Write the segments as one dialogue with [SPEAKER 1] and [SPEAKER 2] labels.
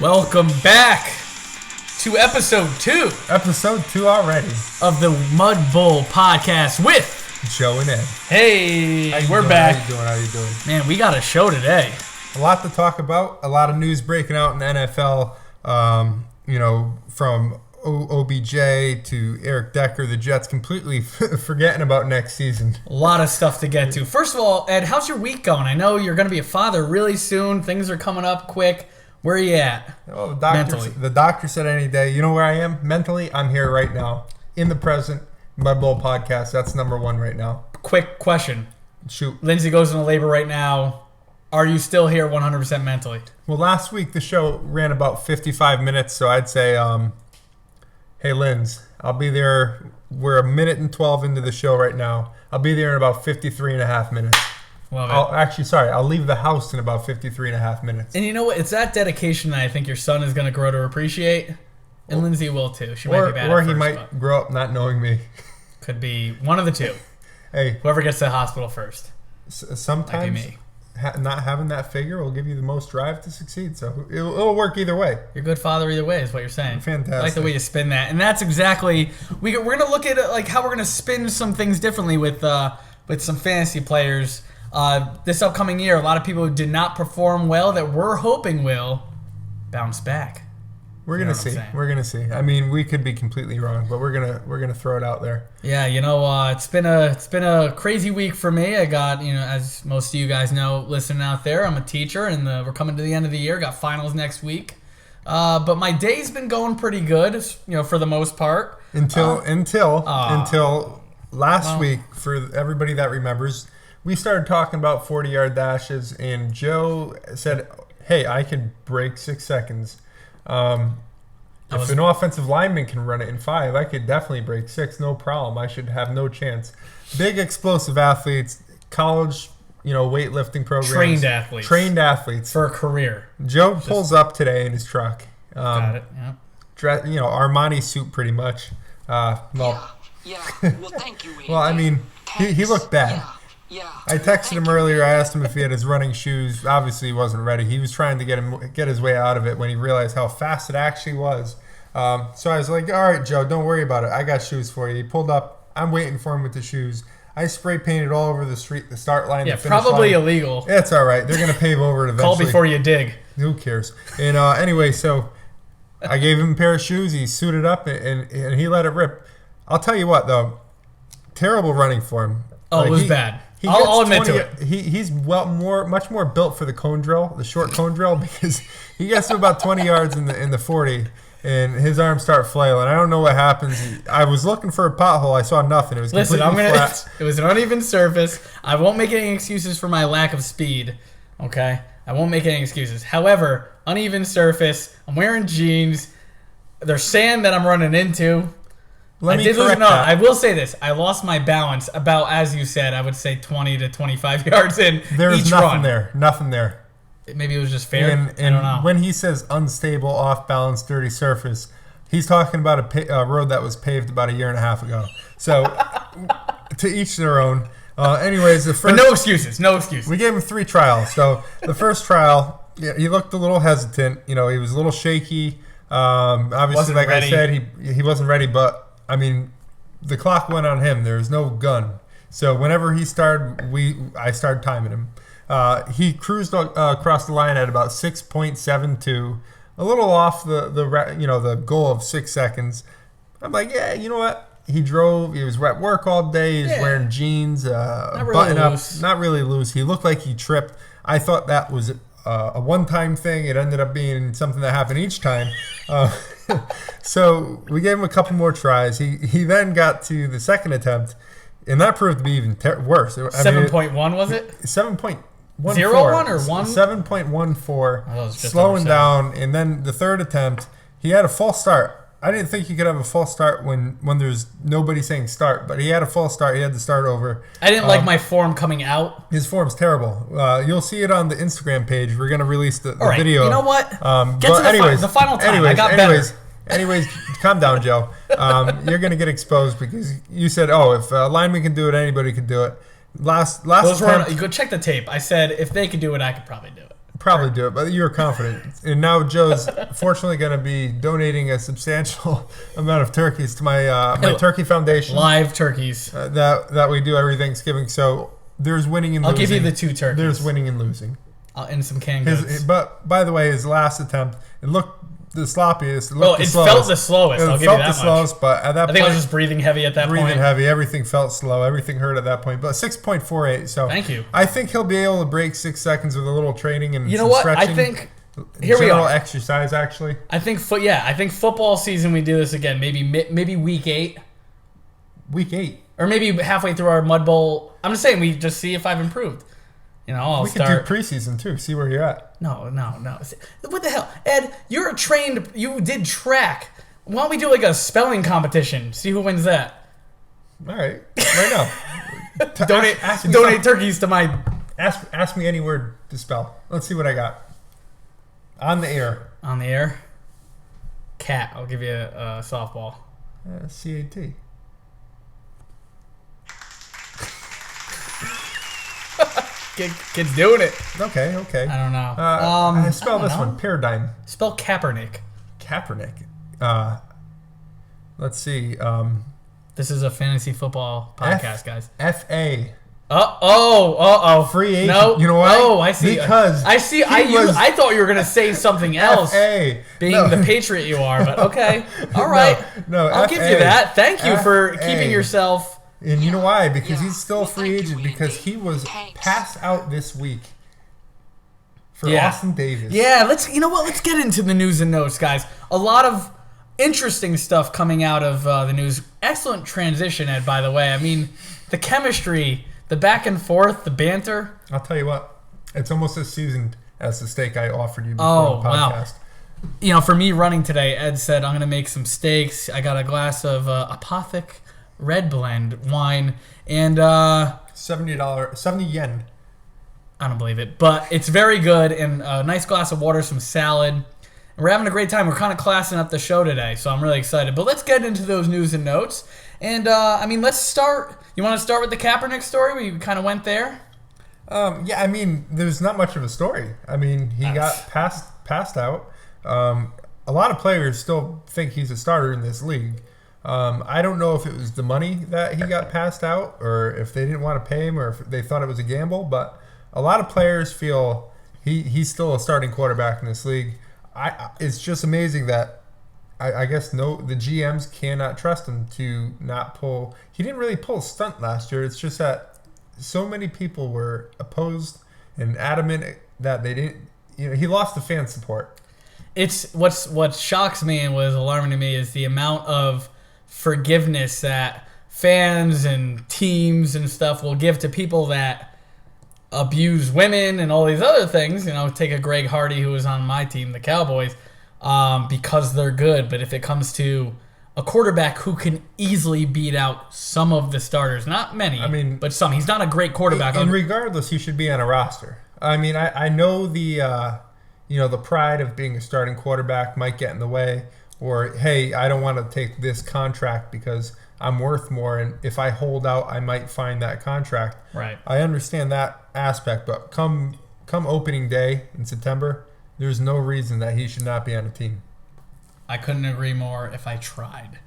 [SPEAKER 1] Welcome back to episode 2.
[SPEAKER 2] Episode 2 already.
[SPEAKER 1] Of the Mudbowl Podcast with
[SPEAKER 2] Joe and Ed.
[SPEAKER 1] Hey, we're back.
[SPEAKER 2] How you doing?
[SPEAKER 1] Man, we got a show today.
[SPEAKER 2] A lot to talk about. A lot of news breaking out in the NFL. From OBJ to Eric Decker, the Jets completely forgetting about next season.
[SPEAKER 1] A lot of stuff to get to. First of all, Ed, how's your week going? I know you're going to be a father really soon. Things are coming up quick. Where are you at?
[SPEAKER 2] Oh,
[SPEAKER 1] mentally?
[SPEAKER 2] The doctor said any day. You know where I am? Mentally, I'm here right now. In the present. Mudbowl Podcast. That's number 1 right now.
[SPEAKER 1] Quick question.
[SPEAKER 2] Shoot.
[SPEAKER 1] Lindsay goes into labor right now. Are you still here 100% mentally?
[SPEAKER 2] Well, last week the show ran about 55 minutes, so I'd say, hey, Linz, I'll be there. We're a minute and 12 into the show right now. I'll be there in about 53 and a half minutes.
[SPEAKER 1] Love it.
[SPEAKER 2] I'll leave the house in about 53 and a half minutes.
[SPEAKER 1] And you know what? It's that dedication that I think your son is going to grow to appreciate. And Lindsay will too. She might be bad at first,
[SPEAKER 2] he might grow up not knowing me.
[SPEAKER 1] Could be one of the two.
[SPEAKER 2] Hey.
[SPEAKER 1] Whoever gets to the hospital first.
[SPEAKER 2] Sometimes not having that figure will give you the most drive to succeed. So it'll work either way.
[SPEAKER 1] You're a good father either way is what you're saying.
[SPEAKER 2] Fantastic.
[SPEAKER 1] I like the way you spin that. And that's exactly... We're going to look at like how we're going to spin some things differently with some fantasy players. This upcoming year, a lot of people who did not perform well that we're hoping will bounce back.
[SPEAKER 2] We're gonna see. We're gonna see. I mean, we could be completely wrong, but we're gonna throw it out there.
[SPEAKER 1] Yeah, it's been a crazy week for me. I got, as most of you guys know, listening out there, I'm a teacher, and we're coming to the end of the year. Got finals next week, but my day's been going pretty good, for the most part.
[SPEAKER 2] Until last week, for everybody that remembers, we started talking about 40-yard dashes, and Joe said, "Hey, I could break 6 seconds." If an offensive lineman can run it in 5, I could definitely break 6, no problem. I should have no chance. Big explosive athletes, college, weightlifting programs. Trained athletes.
[SPEAKER 1] For a career.
[SPEAKER 2] Joe pulls up today in his truck.
[SPEAKER 1] Got it, yeah.
[SPEAKER 2] Armani suit pretty much.
[SPEAKER 3] Yeah. Well, thank you, Andy.
[SPEAKER 2] Well, I mean, he looked bad.
[SPEAKER 3] Yeah.
[SPEAKER 2] I texted him earlier. I asked him if he had his running shoes. Obviously, he wasn't ready. He was trying to get his way out of it when he realized how fast it actually was. So I was like, all right, Joe, don't worry about it. I got shoes for you. He pulled up. I'm waiting for him with the shoes. I spray painted all over the street, the start line,
[SPEAKER 1] yeah,
[SPEAKER 2] the finish
[SPEAKER 1] probably
[SPEAKER 2] line.
[SPEAKER 1] Illegal.
[SPEAKER 2] It's all right. They're going to pave over it eventually.
[SPEAKER 1] Call before you dig.
[SPEAKER 2] Who cares? And anyway, so I gave him a pair of shoes. He suited up, and he let it rip. I'll tell you what, though. Terrible running for him.
[SPEAKER 1] Oh, it was bad. I'll admit to it.
[SPEAKER 2] He's much more built for the cone drill, the short cone drill, because he gets to about 20 yards in the 40, and his arms start flailing. I don't know what happens. I was looking for a pothole. I saw nothing. It was completely flat.
[SPEAKER 1] It was an uneven surface. I won't make any excuses for my lack of speed. Okay, I won't make any excuses. However, uneven surface. I'm wearing jeans. There's sand that I'm running into. I will say this. I lost my balance about, as you said, I would say 20 to 25 yards in
[SPEAKER 2] There's
[SPEAKER 1] each
[SPEAKER 2] nothing
[SPEAKER 1] run.
[SPEAKER 2] there. Nothing there.
[SPEAKER 1] Maybe it was just fair.
[SPEAKER 2] And
[SPEAKER 1] I don't know.
[SPEAKER 2] When he says unstable, off-balance, dirty surface, he's talking about a road that was paved about a year and a half ago. So, to each their own. Anyways, the first...
[SPEAKER 1] But no excuses. No excuses.
[SPEAKER 2] We gave him 3 trials. So, the first trial, he looked a little hesitant. He was a little shaky. Obviously,
[SPEAKER 1] wasn't
[SPEAKER 2] like
[SPEAKER 1] ready.
[SPEAKER 2] I said, he wasn't ready, but... I mean, the clock went on him. There was no gun. So whenever he started, I started timing him. He cruised across the line at about 6.72, a little off the goal of 6 seconds. I'm like, yeah, you know what? He drove. He was at work all day. He was wearing jeans, button up, not really loose. He looked like he tripped. I thought that was a one-time thing. It ended up being something that happened each time. So we gave him a couple more tries. He then got to the second attempt, and that proved to be even worse.
[SPEAKER 1] 7.1 was it?
[SPEAKER 2] 7.14.
[SPEAKER 1] 0.1 or 1?
[SPEAKER 2] 7.14. Slowing down, and then the third attempt, he had a false start. I didn't think you could have a false start when there's nobody saying start, but he had a false start. He had to start over.
[SPEAKER 1] I didn't like my form coming out.
[SPEAKER 2] His form's terrible. You'll see it on the Instagram page. We're going to release the video.
[SPEAKER 1] You know what? Get to the final time. I got better.
[SPEAKER 2] Anyways, calm down, Joe. You're going to get exposed because you said, if a lineman can do it, anybody can do it. Last attempt,
[SPEAKER 1] go check the tape. I said if they could do it, I could probably do it.
[SPEAKER 2] probably do it, but you were confident. And now Joe's fortunately going to be donating a substantial amount of turkeys to my my turkey foundation.
[SPEAKER 1] Live turkeys.
[SPEAKER 2] That we do every Thanksgiving. So there's winning and losing.
[SPEAKER 1] I'll give you the 2 turkeys.
[SPEAKER 2] There's winning and losing.
[SPEAKER 1] And some canned goods.
[SPEAKER 2] But by the way, his last attempt, it looked the sloppiest.
[SPEAKER 1] It felt the slowest. I'll give you that much.
[SPEAKER 2] Slowest, but at that point,
[SPEAKER 1] I think I was just breathing heavy at that point.
[SPEAKER 2] Breathing heavy. Everything felt slow. Everything hurt at that point. But 6.48. So
[SPEAKER 1] thank you.
[SPEAKER 2] I think he'll be able to break 6 seconds with a little training and some
[SPEAKER 1] stretching.
[SPEAKER 2] I
[SPEAKER 1] think
[SPEAKER 2] here we are. Exercise actually.
[SPEAKER 1] I think football season we do this again. Maybe week 8.
[SPEAKER 2] Week 8.
[SPEAKER 1] Or maybe halfway through our Mud Bowl. I'm just saying we just see if I've improved. We
[SPEAKER 2] could do preseason too. See where you're at.
[SPEAKER 1] No. What the hell, Ed? You did track. Why don't we do like a spelling competition? See who wins that.
[SPEAKER 2] All right, right now.
[SPEAKER 1] Donate turkeys to my.
[SPEAKER 2] Ask me any word to spell. Let's see what I got. On the air.
[SPEAKER 1] On the air. Cat. I'll give you a softball.
[SPEAKER 2] CAT.
[SPEAKER 1] Kid's doing it.
[SPEAKER 2] Okay.
[SPEAKER 1] I don't know.
[SPEAKER 2] I spell this one. Paradigm.
[SPEAKER 1] Spell Kaepernick.
[SPEAKER 2] Let's see.
[SPEAKER 1] This is a fantasy football podcast, guys.
[SPEAKER 2] F-A.
[SPEAKER 1] Free
[SPEAKER 2] agent.
[SPEAKER 1] No.
[SPEAKER 2] You know why?
[SPEAKER 1] Oh, I see.
[SPEAKER 2] Because
[SPEAKER 1] I thought you were gonna say something else.
[SPEAKER 2] F-A.
[SPEAKER 1] Being the patriot you are, but okay. All right.
[SPEAKER 2] No,
[SPEAKER 1] I'll give you that. Thank you for keeping yourself.
[SPEAKER 2] And you know why? Because he's still a free agent because he was passed out this week for Austin Davis.
[SPEAKER 1] Yeah, let's get into the news and notes, guys. A lot of interesting stuff coming out of the news. Excellent transition, Ed, by the way. I mean, the chemistry, the back and forth, the banter.
[SPEAKER 2] I'll tell you what. It's almost as seasoned as the steak I offered you before the podcast.
[SPEAKER 1] Wow. For me running today, Ed said, I'm going to make some steaks. I got a glass of Apothic Red Blend wine and
[SPEAKER 2] $70 yen.
[SPEAKER 1] I don't believe it, but it's very good, and a nice glass of water, some salad. And we're having a great time. We're kind of classing up the show today, so I'm really excited. But let's get into those news and notes. And let's start. You want to start with the Kaepernick story? We kind of went there.
[SPEAKER 2] There's not much of a story. He got passed out. A lot of players still think he's a starter in this league. I don't know if it was the money that he got passed out or if they didn't want to pay him or if they thought it was a gamble, but a lot of players feel he's still a starting quarterback in this league. It's just amazing that I guess the GMs cannot trust him to not pull. He didn't really pull a stunt last year. It's just that so many people were opposed and adamant that they didn't. He lost the fan support.
[SPEAKER 1] It's what shocks me and was alarming to me is the amount of forgiveness that fans and teams and stuff will give to people that abuse women and all these other things. Take a Greg Hardy who was on my team, the Cowboys, because they're good. But if it comes to a quarterback who can easily beat out some of the starters, not many, but some. He's not a great quarterback.
[SPEAKER 2] And regardless, he should be on a roster. I know the the pride of being a starting quarterback might get in the way. Or, hey, I don't want to take this contract because I'm worth more, and if I hold out, I might find that contract.
[SPEAKER 1] Right.
[SPEAKER 2] I understand that aspect, but come opening day in September, there's no reason that he should not be on a team.
[SPEAKER 1] I couldn't agree more if I tried.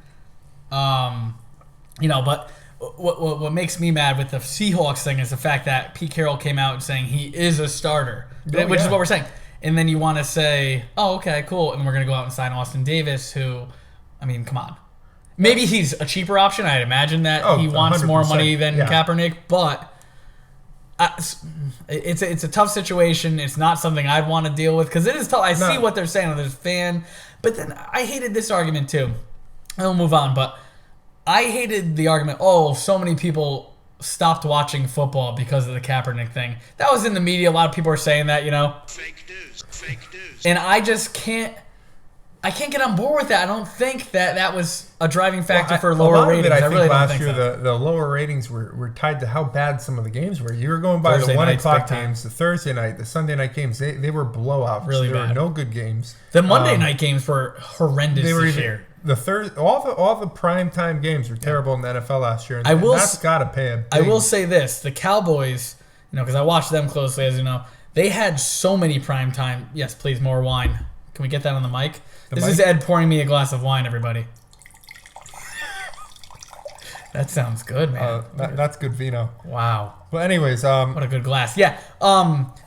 [SPEAKER 1] But what makes me mad with the Seahawks thing is the fact that Pete Carroll came out saying he is a starter, which is what we're saying. And then you want to say, oh, okay, cool, and we're going to go out and sign Austin Davis, who, come on. Maybe he's a cheaper option. I'd imagine that he wants 100%. More money than Kaepernick, but it's a tough situation. It's not something I'd want to deal with because it is tough. I see what they're saying. There's a fan, but then I hated this argument too. I'll move on, but I hated the argument, so many people stopped watching football because of the Kaepernick thing. That was in the media. A lot of people are saying that, Fake news. And I just can't get on board with that. I don't think that was a driving factor for lower ratings.
[SPEAKER 2] I think last year the lower ratings were tied to how bad some of the games were. You were going by Thursday the 1 o'clock games, the Thursday night, the Sunday night games. They were blowouts.
[SPEAKER 1] Really
[SPEAKER 2] there
[SPEAKER 1] bad.
[SPEAKER 2] Were no good games.
[SPEAKER 1] The Monday night games were horrendous this year.
[SPEAKER 2] All the primetime games were terrible in the NFL last year. And that's got to pay a big.
[SPEAKER 1] I will say this: the Cowboys, because I watched them closely, as you know, They had so many primetime. Yes, please, more wine. Can we get that on the mic? This
[SPEAKER 2] mic?
[SPEAKER 1] is Ed pouring me a glass of wine, everybody. That sounds good, man.
[SPEAKER 2] That's good vino.
[SPEAKER 1] Wow.
[SPEAKER 2] Well, anyways,
[SPEAKER 1] what a good glass. Yeah.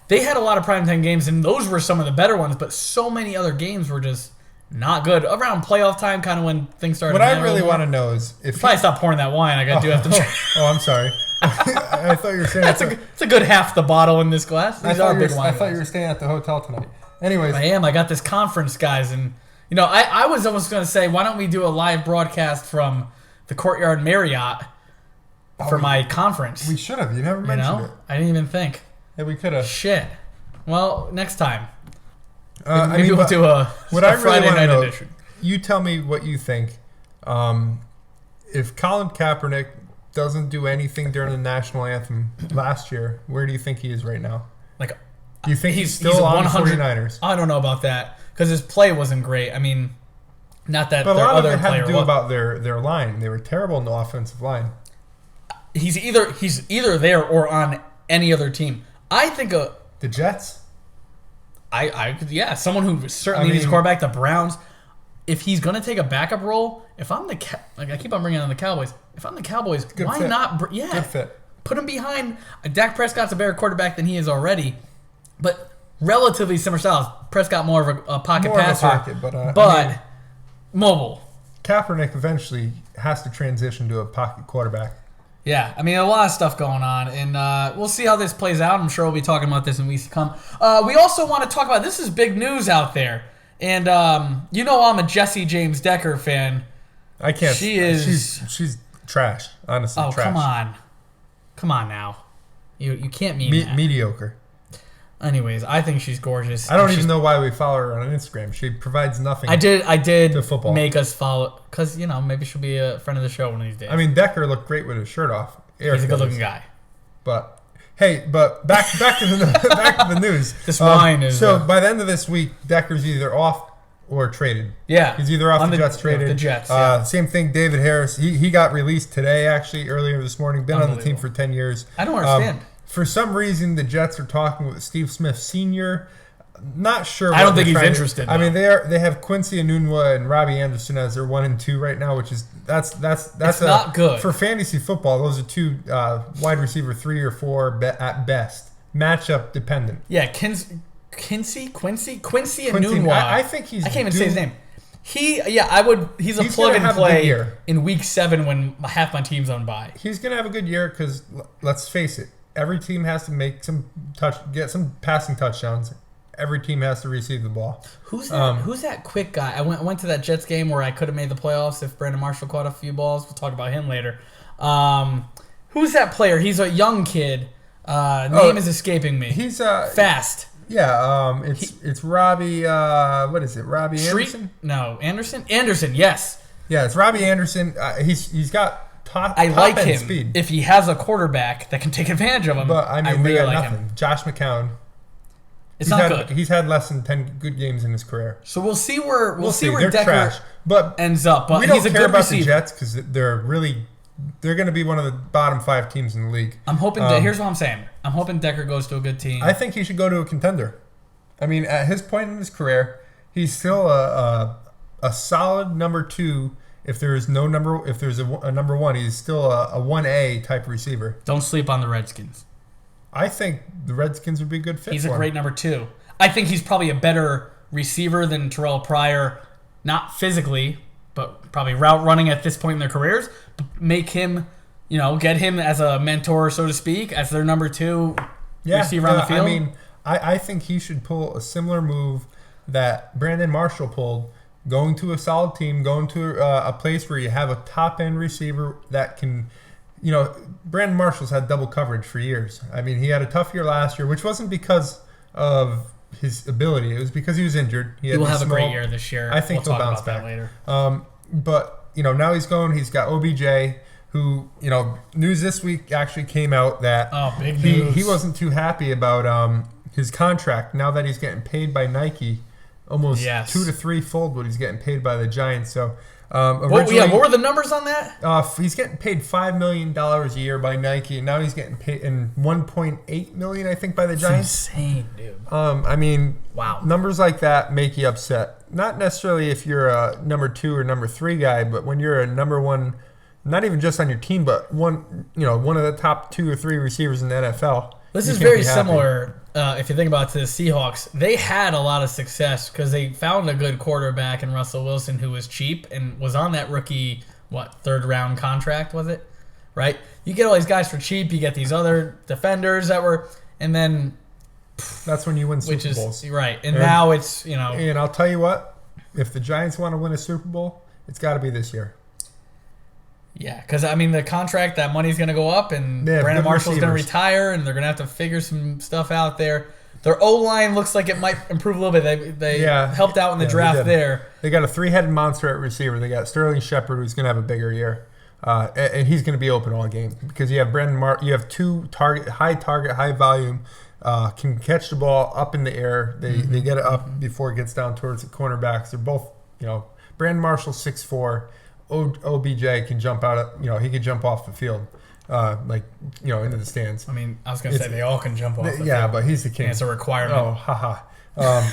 [SPEAKER 1] They had a lot of primetime games, and those were some of the better ones, but so many other games were just not good. Around playoff time, kind of when things started.
[SPEAKER 2] What I really want to know is if
[SPEAKER 1] probably stop pouring that wine. I do have to.
[SPEAKER 2] Oh, I'm sorry. I thought you were saying
[SPEAKER 1] it's a good half the bottle in this glass. These are big wine.
[SPEAKER 2] I thought you were staying at the hotel tonight. Anyways,
[SPEAKER 1] I am. I got this conference, guys, and I was almost going to say, why don't we do a live broadcast from the Courtyard Marriott for my conference?
[SPEAKER 2] We should have. You never mentioned it.
[SPEAKER 1] I didn't even think.
[SPEAKER 2] Yeah, we could have.
[SPEAKER 1] Shit. Well, next time.
[SPEAKER 2] Maybe
[SPEAKER 1] we'll do a Friday night edition.
[SPEAKER 2] You tell me what you think. If Colin Kaepernick doesn't do anything during the national anthem last year, where do you think he is right now? Do you think he's still on the 49ers?
[SPEAKER 1] I don't know about that because his play wasn't great. I mean, not that.
[SPEAKER 2] But a lot
[SPEAKER 1] other
[SPEAKER 2] of it had
[SPEAKER 1] player
[SPEAKER 2] to do about their line. They were terrible in the offensive line.
[SPEAKER 1] He's either there or on any other team. I think
[SPEAKER 2] the Jets.
[SPEAKER 1] Someone who certainly needs a quarterback. The Browns. If he's gonna take a backup role, if I'm I keep on bringing on the Cowboys. If I'm the Cowboys, why
[SPEAKER 2] fit.
[SPEAKER 1] not?
[SPEAKER 2] Good fit.
[SPEAKER 1] Put him behind. Dak Prescott's a better quarterback than he is already, but relatively similar styles. Prescott more of a pocket passer, but mobile.
[SPEAKER 2] Kaepernick eventually has to transition to a pocket quarterback.
[SPEAKER 1] Yeah, I mean, a lot of stuff going on, and we'll see how this plays out. I'm sure we'll be talking about this in weeks to come. We also want to talk about, this is big news out there, and I'm a Jesse James Decker fan.
[SPEAKER 2] I can't.
[SPEAKER 1] She's
[SPEAKER 2] trash, honestly.
[SPEAKER 1] Oh,
[SPEAKER 2] trash.
[SPEAKER 1] Come on now. You can't mean that.
[SPEAKER 2] Mediocre.
[SPEAKER 1] Anyways, I think she's gorgeous.
[SPEAKER 2] I don't even know why we follow her on Instagram. She provides nothing.
[SPEAKER 1] I did
[SPEAKER 2] to football.
[SPEAKER 1] Make us follow because maybe she'll be a friend of the show one of these days.
[SPEAKER 2] I mean, Decker looked great with his shirt off.
[SPEAKER 1] He's a good-looking guy.
[SPEAKER 2] But back to the news.
[SPEAKER 1] This wine is
[SPEAKER 2] so. By the end of this week, Decker's either off or traded.
[SPEAKER 1] Yeah,
[SPEAKER 2] he's either off the Jets traded.
[SPEAKER 1] The Jets. Yeah.
[SPEAKER 2] Same thing. David Harris. He got released today. Actually, earlier this morning. Been on the team for 10 years.
[SPEAKER 1] I don't understand.
[SPEAKER 2] For some reason, the Jets are talking with Steve Smith Sr. Not sure.
[SPEAKER 1] I don't think he's interested.
[SPEAKER 2] I mean, they have Quincy Enunwa and Robbie Anderson as their 1 and 2 right now, which is that's
[SPEAKER 1] not good
[SPEAKER 2] for fantasy football. Those are two wide receiver 3 or 4 at best, matchup dependent.
[SPEAKER 1] Yeah, Quincy Enunwa.
[SPEAKER 2] I think he's.
[SPEAKER 1] I can't even say his name. He's a plug and play in week 7 when half my team's on bye.
[SPEAKER 2] He's gonna have a good year because let's face it. Every team has to get some passing touchdowns. Every team has to receive the ball.
[SPEAKER 1] Who's that quick guy? I went to that Jets game where I could have made the playoffs if Brandon Marshall caught a few balls. We'll talk about him later. Who's that player? He's a young kid. Name is escaping me.
[SPEAKER 2] He's
[SPEAKER 1] fast.
[SPEAKER 2] Yeah. It's Robbie. What is it? Robbie Anderson?
[SPEAKER 1] No, Anderson. Anderson. Yes.
[SPEAKER 2] Yeah, it's Robbie Anderson. He's got.
[SPEAKER 1] I like him
[SPEAKER 2] speed.
[SPEAKER 1] if he has a quarterback that can take advantage of him.
[SPEAKER 2] But I mean,
[SPEAKER 1] really like
[SPEAKER 2] nothing.
[SPEAKER 1] him.
[SPEAKER 2] Josh McCown.
[SPEAKER 1] It's not good.
[SPEAKER 2] He's had less than 10 good games in his career.
[SPEAKER 1] So we'll see where
[SPEAKER 2] They're
[SPEAKER 1] Decker
[SPEAKER 2] trash, but
[SPEAKER 1] ends up. But
[SPEAKER 2] we don't
[SPEAKER 1] he's a
[SPEAKER 2] care
[SPEAKER 1] good
[SPEAKER 2] about
[SPEAKER 1] receiver.
[SPEAKER 2] the Jets because they're going to be one of the bottom 5 teams in the league.
[SPEAKER 1] I'm hoping. Here's what I'm saying. I'm hoping Decker goes to a good team.
[SPEAKER 2] I think he should go to a contender. I mean, at his point in his career, he's still a solid number 2. If there's a number 1, he's still a 1A type receiver.
[SPEAKER 1] Don't sleep on the Redskins.
[SPEAKER 2] I think the Redskins would be a good fit.
[SPEAKER 1] He's
[SPEAKER 2] for
[SPEAKER 1] a great
[SPEAKER 2] him.
[SPEAKER 1] number 2. I think he's probably a better receiver than Terrell Pryor, not physically, but probably route running at this point in their careers. Make him, get him as a mentor, so to speak, as their number 2 receiver on the field.
[SPEAKER 2] I mean, I think he should pull a similar move that Brandon Marshall pulled. Going to a solid team, going to a place where you have a top-end receiver that can, Brandon Marshall's had double coverage for years. I mean, he had a tough year last year, which wasn't because of his ability. It was because he was injured. He
[SPEAKER 1] will have a great year this year.
[SPEAKER 2] I think
[SPEAKER 1] we'll
[SPEAKER 2] he'll bounce back.
[SPEAKER 1] That later.
[SPEAKER 2] But, now he's got OBJ, who, news this week actually came out that
[SPEAKER 1] big news.
[SPEAKER 2] He wasn't too happy about his contract now that he's getting paid by Nike. Almost 2 to 3 fold what he's getting paid by the Giants. So
[SPEAKER 1] What were the numbers on that?
[SPEAKER 2] He's getting paid $5 million a year by Nike, and now he's getting paid in $1.8 million, I think, by the Giants.
[SPEAKER 1] That's insane, dude.
[SPEAKER 2] I mean,
[SPEAKER 1] wow. Numbers
[SPEAKER 2] like that make you upset. Not necessarily if you're a number 2 or number 3 guy, but when you're a number 1, not even just on your team, but one of the top 2 or 3 receivers in the NFL.
[SPEAKER 1] This is very similar. If you think about it, to the Seahawks, they had a lot of success because they found a good quarterback in Russell Wilson who was cheap and was on that rookie, 3rd round contract, was it? Right? You get all these guys for cheap. You get these other defenders that were, and then
[SPEAKER 2] that's when you win Super Bowls.
[SPEAKER 1] Right. And now it's,
[SPEAKER 2] And I'll tell you what, if the Giants want to win a Super Bowl, it's got to be this year.
[SPEAKER 1] Yeah, because, the contract, that money's going to go up, and Brandon Marshall's going to retire, and they're going to have to figure some stuff out there. Their O-line looks like it might improve a little bit. They helped out in the draft there.
[SPEAKER 2] They got a 3-headed monster at receiver. They got Sterling Shepard, who's going to have a bigger year. And he's going to be open all game because you have you have 2 high volume, can catch the ball up in the air. They get it up before it gets down towards the cornerbacks. They're both, Brandon Marshall 6'4". OBJ can jump out. He could jump off the field, into the stands.
[SPEAKER 1] I was gonna say they all can jump off the field.
[SPEAKER 2] Yeah, but he's the king.
[SPEAKER 1] And it's a requirement.
[SPEAKER 2] Oh, haha.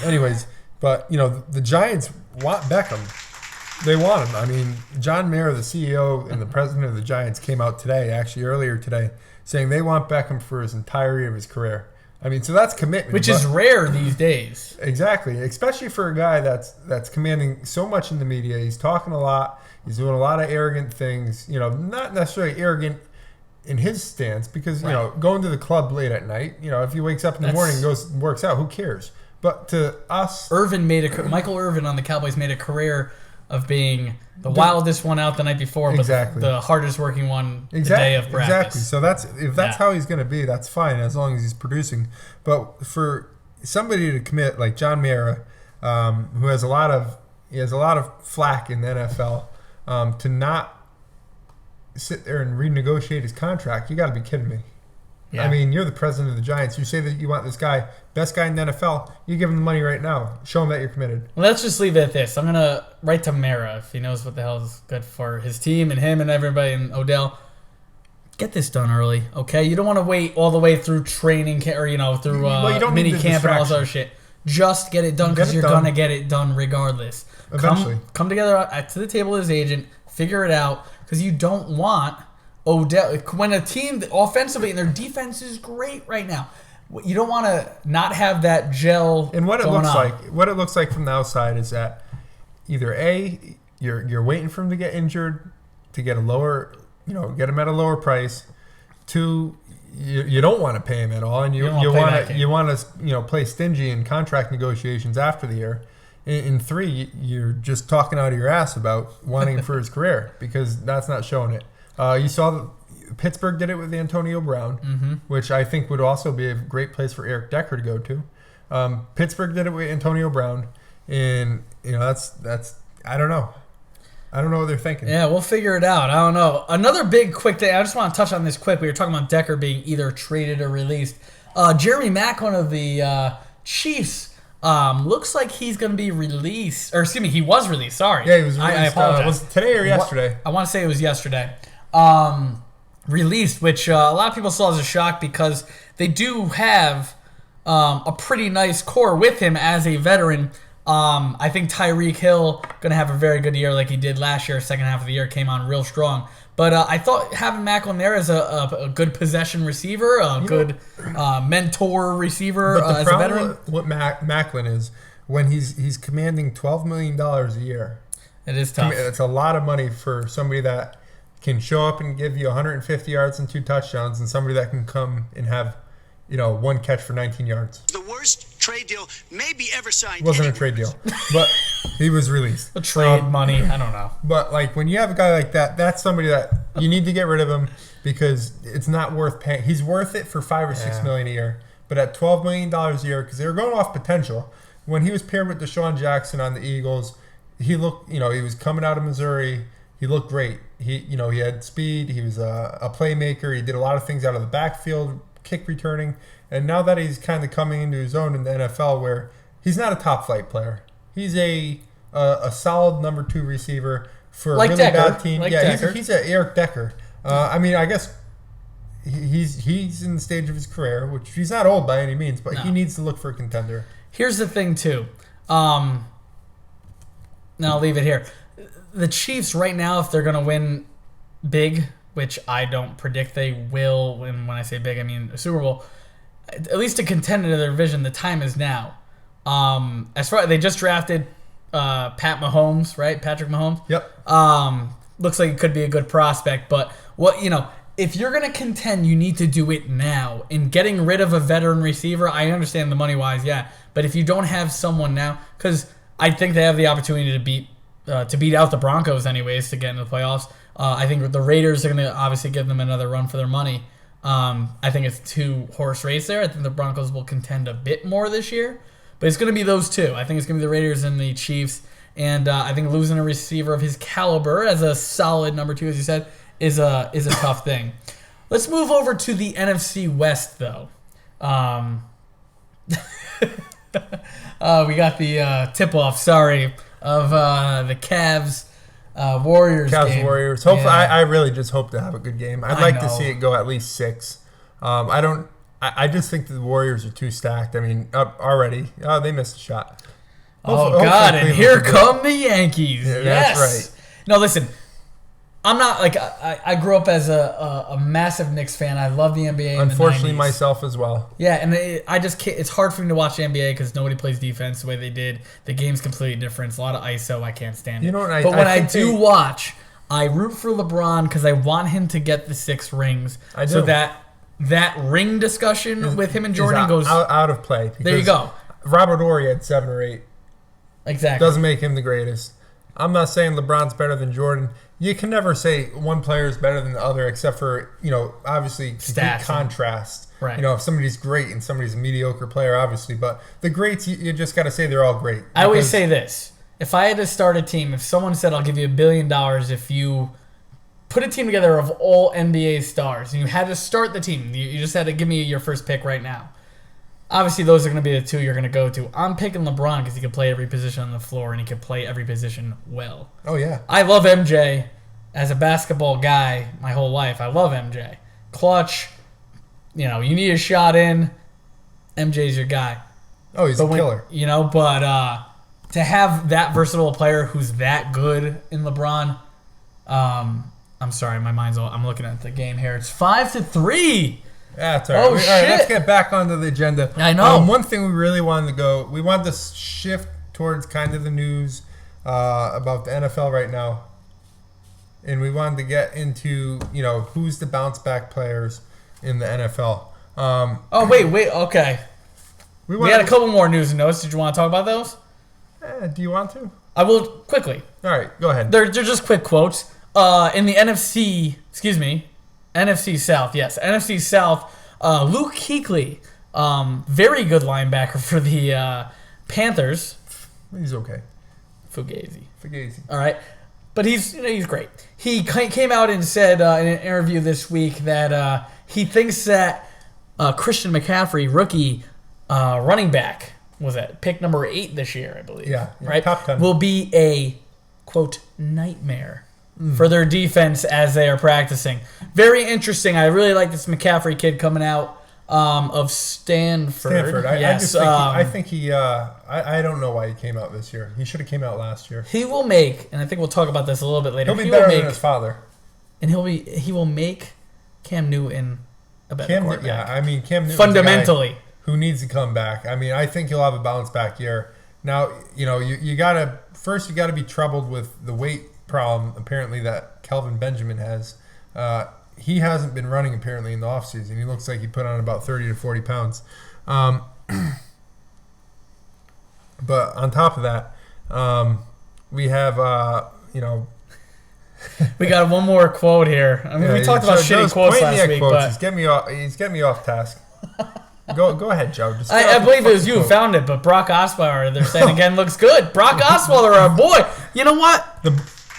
[SPEAKER 2] Anyways, but the Giants want Beckham. They want him. John Mara, the CEO and the president of the Giants, came out today, actually earlier today, saying they want Beckham for his entirety of his career. So that's commitment,
[SPEAKER 1] which is rare these days.
[SPEAKER 2] Exactly, especially for a guy that's commanding so much in the media. He's talking a lot. He's doing a lot of arrogant things. Not necessarily arrogant in his stance because going to the club late at night. If he wakes up in the morning and goes and works out, who cares? But to us,
[SPEAKER 1] Michael Irvin on the Cowboys made a career of being the wildest one out the night before, but the hardest working one the day of practice.
[SPEAKER 2] Exactly. So if that's how he's going to be, that's fine as long as he's producing. But for somebody to commit like John Mara, who has a lot of flack in the NFL, to not sit there and renegotiate his contract, you got to be kidding me. Yeah. You're the president of the Giants. You say that you want this guy, best guy in the NFL. You give him the money right now. Show him that you're committed.
[SPEAKER 1] Well, let's just leave it at this. I'm going to write to Mara if he knows what the hell is good for his team and him and everybody and Odell. Get this done early, okay? You don't want to wait all the way through training or, through mini camp and all this other shit. Just get it done because you're going to get it done regardless.
[SPEAKER 2] Eventually.
[SPEAKER 1] Come together to the table as agent, figure it out because you don't want Odell, when a team offensively and their defense is great right now, you don't want to not have that gel.
[SPEAKER 2] And what it looks like from the outside is that either A, you're waiting for him to get injured to get a lower, get him at a lower price. 2, you don't want to pay him at all, and you want to play stingy in contract negotiations after the year. In 3, you're just talking out of your ass about wanting him for his career because that's not showing it. You saw that Pittsburgh did it with Antonio Brown, which I think would also be a great place for Eric Decker to go to. Pittsburgh did it with Antonio Brown, and that's I don't know. I don't know what they're thinking.
[SPEAKER 1] Yeah, we'll figure it out. I don't know. Another big quick thing. I just want to touch on this quick. We were talking about Decker being either traded or released. Jeremy Maclin of the Chiefs looks like he's going to be released. Or excuse me, he was released. Sorry.
[SPEAKER 2] Yeah, he was released.
[SPEAKER 1] I apologize.
[SPEAKER 2] Was it today or yesterday?
[SPEAKER 1] I want to say it was yesterday. Released, which a lot of people saw as a shock because they do have a pretty nice core with him as a veteran. I think Tyreek Hill going to have a very good year like he did last year. Second half of the year came on real strong. But I thought having Maclin there as a good possession receiver, good mentor receiver as a veteran.
[SPEAKER 2] What Maclin is, when he's commanding $12 million a year.
[SPEAKER 1] It is tough.
[SPEAKER 2] It's a lot of money for somebody that can show up and give you 150 yards and 2 touchdowns, and somebody that can come and have, 1 catch for 19 yards.
[SPEAKER 4] The worst trade deal maybe ever signed.
[SPEAKER 2] Wasn't a trade deal, but he was released.
[SPEAKER 1] A trade money, I don't know.
[SPEAKER 2] But when you have a guy like that, that's somebody that you need to get rid of him because it's not worth paying. He's worth it for $5 or $6 million a year, but at $12 million a year, because they were going off potential. When he was paired with Deshaun Jackson on the Eagles, he looked, he was coming out of Missouri. He looked great. He had speed. He was a playmaker. He did a lot of things out of the backfield, kick returning. And now that he's kind of coming into his own in the NFL, where he's not a top flight player, he's a solid number 2 receiver for a
[SPEAKER 1] Like
[SPEAKER 2] really
[SPEAKER 1] Decker.
[SPEAKER 2] bad team.
[SPEAKER 1] Like
[SPEAKER 2] Yeah,
[SPEAKER 1] Decker.
[SPEAKER 2] he's an Eric Decker. I mean, I guess he's in the stage of his career, which he's not old by any means, but he needs to look for a contender.
[SPEAKER 1] Here's the thing, too. Now I'll leave it here. The Chiefs right now, if they're going to win big, which I don't predict they will, and when I say big, I mean a Super Bowl, at least to contend in their division, the time is now. As far they just drafted Patrick Mahomes.
[SPEAKER 2] Yep.
[SPEAKER 1] Looks like it could be a good prospect, but if you're going to contend, you need to do it now. In getting rid of a veteran receiver, I understand the money-wise, yeah. But if you don't have someone now, because I think they have the opportunity to beat out the Broncos anyways to get into the playoffs. I think the Raiders are going to obviously give them another run for their money. I think it's 2-horse race there. I think the Broncos will contend a bit more this year. But it's going to be those two. I think it's going to be the Raiders and the Chiefs. And I think losing a receiver of his caliber as a solid number 2, as you said, is a tough thing. Let's move over to the NFC West, though. We got the tip-off, of the Cavs Warriors game.
[SPEAKER 2] Warriors. Hopefully,
[SPEAKER 1] Yeah.
[SPEAKER 2] I really just hope to have a good game. I'd like to see it go at least 6. I just think the Warriors are too stacked. I mean, already. Oh, they missed a shot.
[SPEAKER 1] Oh, God, and here come the Yankees.
[SPEAKER 2] Yeah,
[SPEAKER 1] yes.
[SPEAKER 2] that's right.
[SPEAKER 1] No, listen, I'm not, I grew up as a massive Knicks fan. I love the NBA
[SPEAKER 2] Unfortunately,
[SPEAKER 1] in the 90s.
[SPEAKER 2] myself as well.
[SPEAKER 1] Yeah, and I just can't, it's hard for me to watch the NBA because nobody plays defense the way they did. The game's completely different. It's a lot of ISO. I can't stand it.
[SPEAKER 2] You know what,
[SPEAKER 1] but when I
[SPEAKER 2] think
[SPEAKER 1] do watch, I root for LeBron because I want him to get the 6 rings.
[SPEAKER 2] I do.
[SPEAKER 1] So that ring discussion with him and Jordan goes
[SPEAKER 2] out of play.
[SPEAKER 1] There you go.
[SPEAKER 2] Robert Horry had 7 or 8.
[SPEAKER 1] Exactly.
[SPEAKER 2] Doesn't make him the greatest. I'm not saying LeBron's better than Jordan. You can never say one player is better than the other except for, obviously complete contrast.
[SPEAKER 1] Right.
[SPEAKER 2] If somebody's great and somebody's a mediocre player, obviously. But the greats, you just got to say they're all great.
[SPEAKER 1] I always say this. If I had to start a team, if someone said, I'll give you $1 billion if you put a team together of all NBA stars, and you had to start the team, you just had to give me your first pick right now. Obviously, those are going to be the 2 you're going to go to. I'm picking LeBron because he can play every position on the floor, and he can play every position well.
[SPEAKER 2] Oh, yeah.
[SPEAKER 1] I love MJ as a basketball guy my whole life. I love MJ. Clutch. You need a shot in. MJ's your guy.
[SPEAKER 2] Oh, he's a killer.
[SPEAKER 1] But to have that versatile player who's that good in LeBron, I'm sorry, my mind's all. I'm looking at the game here. It's 5-3.
[SPEAKER 2] That's all right.
[SPEAKER 1] Oh,
[SPEAKER 2] All right,
[SPEAKER 1] shit.
[SPEAKER 2] let's get back onto the agenda.
[SPEAKER 1] I know.
[SPEAKER 2] One thing we really wanted to we wanted to shift towards kind of the news about the NFL right now. And we wanted to get into, who's the bounce back players in the NFL.
[SPEAKER 1] Wait. Okay. We had a couple more news and notes. Did you want to talk about those?
[SPEAKER 2] Do you want to?
[SPEAKER 1] I will quickly.
[SPEAKER 2] All right, go ahead.
[SPEAKER 1] They're just quick quotes. In the NFC South, yes. NFC South, Luke Kuechly, very good linebacker for the Panthers.
[SPEAKER 2] He's okay.
[SPEAKER 1] Fugazi.
[SPEAKER 2] All
[SPEAKER 1] right. But he's great. He came out and said in an interview this week that he thinks that Christian McCaffrey, rookie running back, was that pick number 8 this year, I believe.
[SPEAKER 2] Yeah,
[SPEAKER 1] right.
[SPEAKER 2] Top 10
[SPEAKER 1] will be a quote nightmare for their defense as they are practicing. Very interesting. I really like this McCaffrey kid coming out of Stanford. Yes.
[SPEAKER 2] I think he. I don't know why he came out this year. He should have came out last year.
[SPEAKER 1] He will make, and I think we'll talk about this a little bit later.
[SPEAKER 2] He'll be better than his father.
[SPEAKER 1] And he will make Cam Newton a better quarterback.
[SPEAKER 2] Yeah, I mean Cam Newton
[SPEAKER 1] fundamentally
[SPEAKER 2] who needs to come back. I mean, I think he'll have a bounce back year. Now, you gotta be troubled with the weight problem apparently that Kelvin Benjamin has. He hasn't been running apparently in the offseason. He looks like he put on about 30 to 40 pounds. But on top of that, we have
[SPEAKER 1] we got one more quote here. I mean, we talked about shitty quotes last week, but
[SPEAKER 2] he's getting me off task. Go ahead, Joe. Just
[SPEAKER 1] I believe it was you who found it, but Brock Osweiler, they're saying again, looks good. Brock Osweiler, our boy. You know what?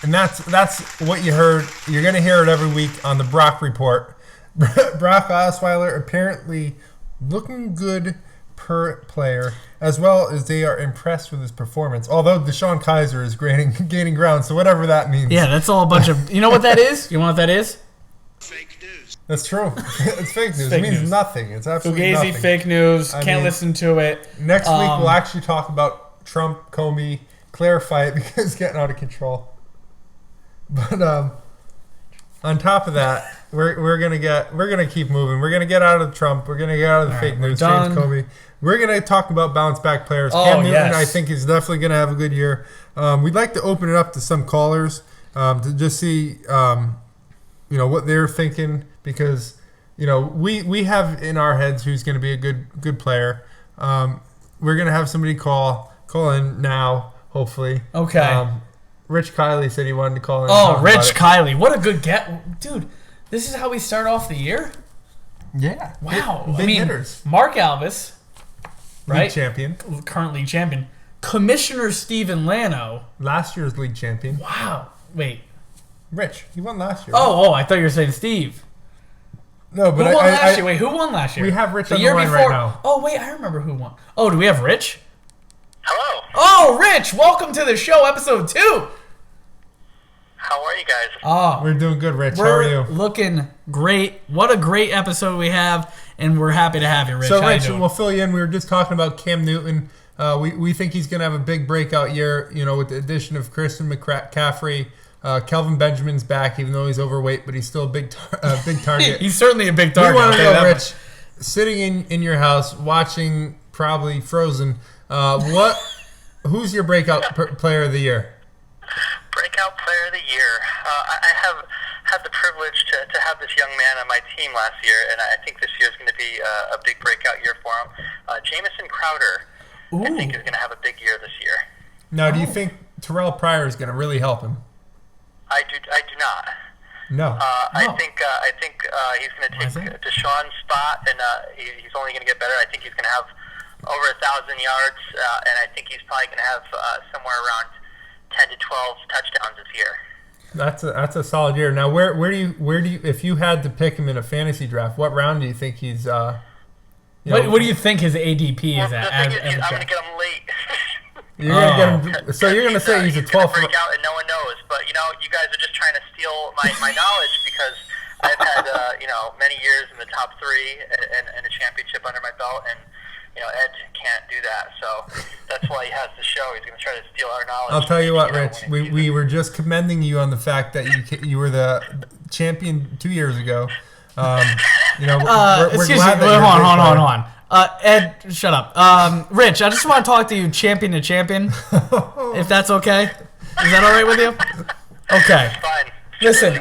[SPEAKER 2] And that's what you heard. You're going to hear it every week on the Brock Report. Brock Osweiler apparently looking good per player, as well as they are impressed with his performance. Although Deshaun Kaiser is gaining ground, so whatever that means.
[SPEAKER 1] Yeah, that's all a bunch of... You know what that is? You know what that is?
[SPEAKER 4] Fake news.
[SPEAKER 2] That's true. It's fake news.
[SPEAKER 1] Fake
[SPEAKER 2] It means
[SPEAKER 1] news.
[SPEAKER 2] nothing. It's absolutely
[SPEAKER 1] Fugazi,
[SPEAKER 2] nothing.
[SPEAKER 1] fake news.
[SPEAKER 2] I
[SPEAKER 1] Can't
[SPEAKER 2] mean,
[SPEAKER 1] listen to it.
[SPEAKER 2] Next week, we'll actually talk about Trump, Comey, clarify it because it's getting out of control. But on top of that, we're gonna keep moving. We're gonna get out of Trump. We're gonna get out of the
[SPEAKER 1] All
[SPEAKER 2] fake
[SPEAKER 1] right, we're
[SPEAKER 2] news.
[SPEAKER 1] done.
[SPEAKER 2] James Comey. We're gonna talk about bounce back players.
[SPEAKER 1] Oh,
[SPEAKER 2] Cam Newton,
[SPEAKER 1] yes.
[SPEAKER 2] I think, is definitely gonna have a good year. We'd like to open it up to some callers to just see what they're thinking, because we have in our heads who's gonna be a good player. We're gonna have somebody call in now, hopefully.
[SPEAKER 1] Okay.
[SPEAKER 2] Rich Kiley said he wanted to call in.
[SPEAKER 1] Oh,
[SPEAKER 2] and talk
[SPEAKER 1] Rich
[SPEAKER 2] about it.
[SPEAKER 1] Kiley. What a good get. Dude, this is how we start off the year?
[SPEAKER 2] Yeah.
[SPEAKER 1] Wow.
[SPEAKER 2] Big hitters.
[SPEAKER 1] Mark Alvis, right?
[SPEAKER 2] League champion.
[SPEAKER 1] Current league champion. Commissioner Steven Lano.
[SPEAKER 2] Last year's league champion.
[SPEAKER 1] Wow. Wait.
[SPEAKER 2] Rich. He won last year.
[SPEAKER 1] Oh, I thought you were saying Steve.
[SPEAKER 2] No,
[SPEAKER 1] Who
[SPEAKER 2] but
[SPEAKER 1] won last year? Wait, who won last year?
[SPEAKER 2] we have Rich
[SPEAKER 1] the
[SPEAKER 2] on the
[SPEAKER 1] year
[SPEAKER 2] line
[SPEAKER 1] before.
[SPEAKER 2] right now.
[SPEAKER 1] Oh, wait, I remember who won. Oh, do we have Rich?
[SPEAKER 3] Hello.
[SPEAKER 1] Oh, Rich, welcome to the show, episode 2.
[SPEAKER 3] How are you guys?
[SPEAKER 1] Oh,
[SPEAKER 2] We're doing good, Rich. How
[SPEAKER 1] we're
[SPEAKER 2] are you?
[SPEAKER 1] looking great. What a great episode we have, and we're happy to have you, Rich.
[SPEAKER 2] So,
[SPEAKER 1] How you
[SPEAKER 2] Rich,
[SPEAKER 1] doing?
[SPEAKER 2] we'll fill you in. We were just talking about Cam Newton. We think he's going to have a big breakout year, with the addition of Christian McCaffrey. Kelvin Benjamin's back, even though he's overweight, but he's still a big target.
[SPEAKER 1] He's certainly a big
[SPEAKER 2] We
[SPEAKER 1] target.
[SPEAKER 2] want to
[SPEAKER 1] I'll tell you
[SPEAKER 2] know,
[SPEAKER 1] that
[SPEAKER 2] Rich, sitting in your house watching probably Frozen, who's your breakout player of the year?
[SPEAKER 3] Breakout player of the year. I have had the privilege to have this young man on my team last year, and I think this year is going to be a big breakout year for him. Jamison Crowder, I think, is going to have a big year this year.
[SPEAKER 2] Now, do you think Terrell Pryor is going to really help him?
[SPEAKER 3] I do not.
[SPEAKER 2] No.
[SPEAKER 3] I think he's going to
[SPEAKER 1] Why is
[SPEAKER 3] take
[SPEAKER 1] that?
[SPEAKER 3] Deshaun's spot, and he's only going to get better. I think he's going to have over 1,000 yards, and I think he's probably going to have somewhere around 10 to 12 touchdowns this year.
[SPEAKER 2] That's a solid year. Now, where do you if you had to pick him in a fantasy draft, what round do you think he's?
[SPEAKER 1] What do you think his ADP is
[SPEAKER 3] The
[SPEAKER 1] at?
[SPEAKER 3] thing is, I'm going to get him late.
[SPEAKER 2] You're gonna get him. So you're gonna say he's a 12th.
[SPEAKER 3] Break out and no one knows, but you guys are just trying to steal my knowledge because I've had many years in the top 3 and a championship under my belt, and Ed can't do that, so that's why he has the show. He's going to try to steal our knowledge.
[SPEAKER 2] I'll tell you what, Rich. We were just commending you on the fact that you were the champion 2 years ago. We're
[SPEAKER 1] Excuse
[SPEAKER 2] glad
[SPEAKER 1] me.
[SPEAKER 2] that you're a
[SPEAKER 1] Hold
[SPEAKER 2] big player.
[SPEAKER 1] on. Ed, shut up. Rich, I just want to talk to you champion to champion, if that's okay. Is that all right with you? Okay.
[SPEAKER 3] Fine.
[SPEAKER 1] Listen,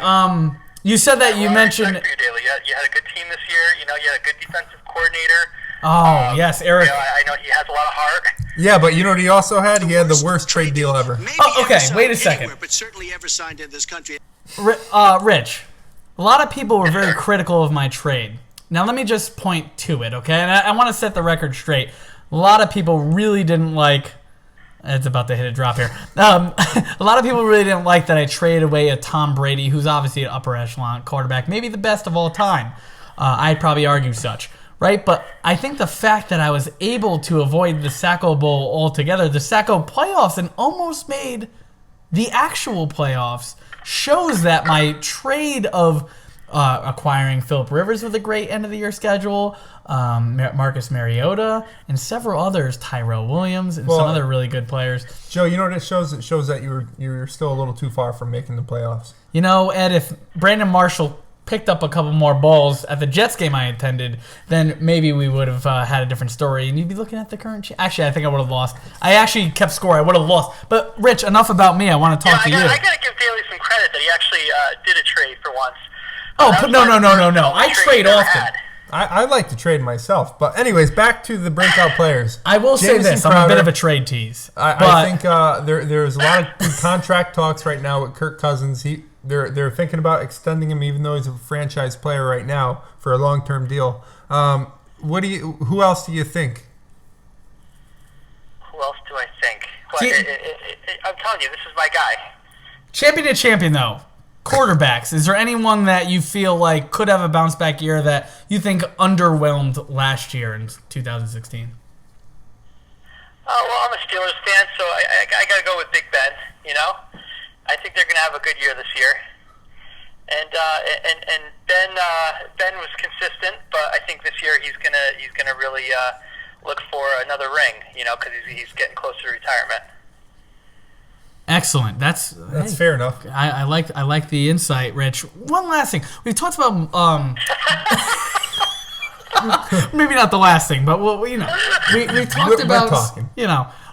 [SPEAKER 1] you said that you
[SPEAKER 3] Well,
[SPEAKER 1] mentioned...
[SPEAKER 3] respect for you, Daley. You had a good team this year. You had a good defensive coordinator.
[SPEAKER 1] Oh, yes, Eric.
[SPEAKER 3] I know he has a lot of heart.
[SPEAKER 2] Yeah, but you know what he also had? He had the worst trade deal ever.
[SPEAKER 4] Maybe
[SPEAKER 1] Oh, okay,
[SPEAKER 4] ever signed
[SPEAKER 1] wait a second.
[SPEAKER 4] anywhere, but certainly ever signed in this country.
[SPEAKER 1] Rich, a lot of people were very critical of my trade. Now, let me just point to it, okay? And I want to set the record straight. A lot of people really didn't like... It's about to hit a drop here. A lot of people really didn't like that I traded away a Tom Brady, who's obviously an upper echelon quarterback, maybe the best of all time. I'd probably argue such, right? But I think the fact that I was able to avoid the Sacco Bowl altogether, the Sacco playoffs, and almost made the actual playoffs, shows that my trade of acquiring Phillip Rivers with a great end-of-the-year schedule, Marcus Mariota, and several others, Tyrell Williams, and some other really good players.
[SPEAKER 2] Joe, you know what it shows? It shows that you're still a little too far from making the playoffs.
[SPEAKER 1] Ed, if Brandon Marshall picked up a couple more balls at the Jets game I attended, then maybe we would have had a different story, and you'd be looking at the current... Actually, I think I would have lost. I actually kept score. I would have lost. But, Rich, enough about me. I want to talk to you.
[SPEAKER 3] I got to give Daley some credit that he actually did a trade for once.
[SPEAKER 1] Oh,
[SPEAKER 3] That was
[SPEAKER 1] no.
[SPEAKER 3] my
[SPEAKER 1] I
[SPEAKER 3] first
[SPEAKER 1] trade
[SPEAKER 3] he's ever
[SPEAKER 1] often.
[SPEAKER 3] had.
[SPEAKER 2] I like to trade myself. But anyways, back to the breakout players.
[SPEAKER 1] I will say
[SPEAKER 2] Jamison
[SPEAKER 1] this. I'm a
[SPEAKER 2] Crowder,
[SPEAKER 1] bit of a trade tease.
[SPEAKER 2] I think there's a lot of contract talks right now with Kirk Cousins. They're thinking about extending him, even though he's a franchise player right now, for a long-term deal. Who else do you think?
[SPEAKER 3] Who else do I think? Well,
[SPEAKER 1] See-
[SPEAKER 3] I'm telling you, this is my guy.
[SPEAKER 1] Champion to champion, though. Quarterbacks. Is there anyone that you feel like could have a bounce back year that you think underwhelmed last year in 2016?
[SPEAKER 3] Well, I'm a Steelers fan, so I got to go with Big Ben. You know, I think they're going to have a good year this year. And Ben was consistent, but I think this year he's gonna really look for another ring. You know, because he's getting close to retirement.
[SPEAKER 1] Excellent. That's
[SPEAKER 2] fair enough.
[SPEAKER 1] I like the insight, Rich. One last thing. We talked about maybe not the last thing, but we talked about
[SPEAKER 2] talking.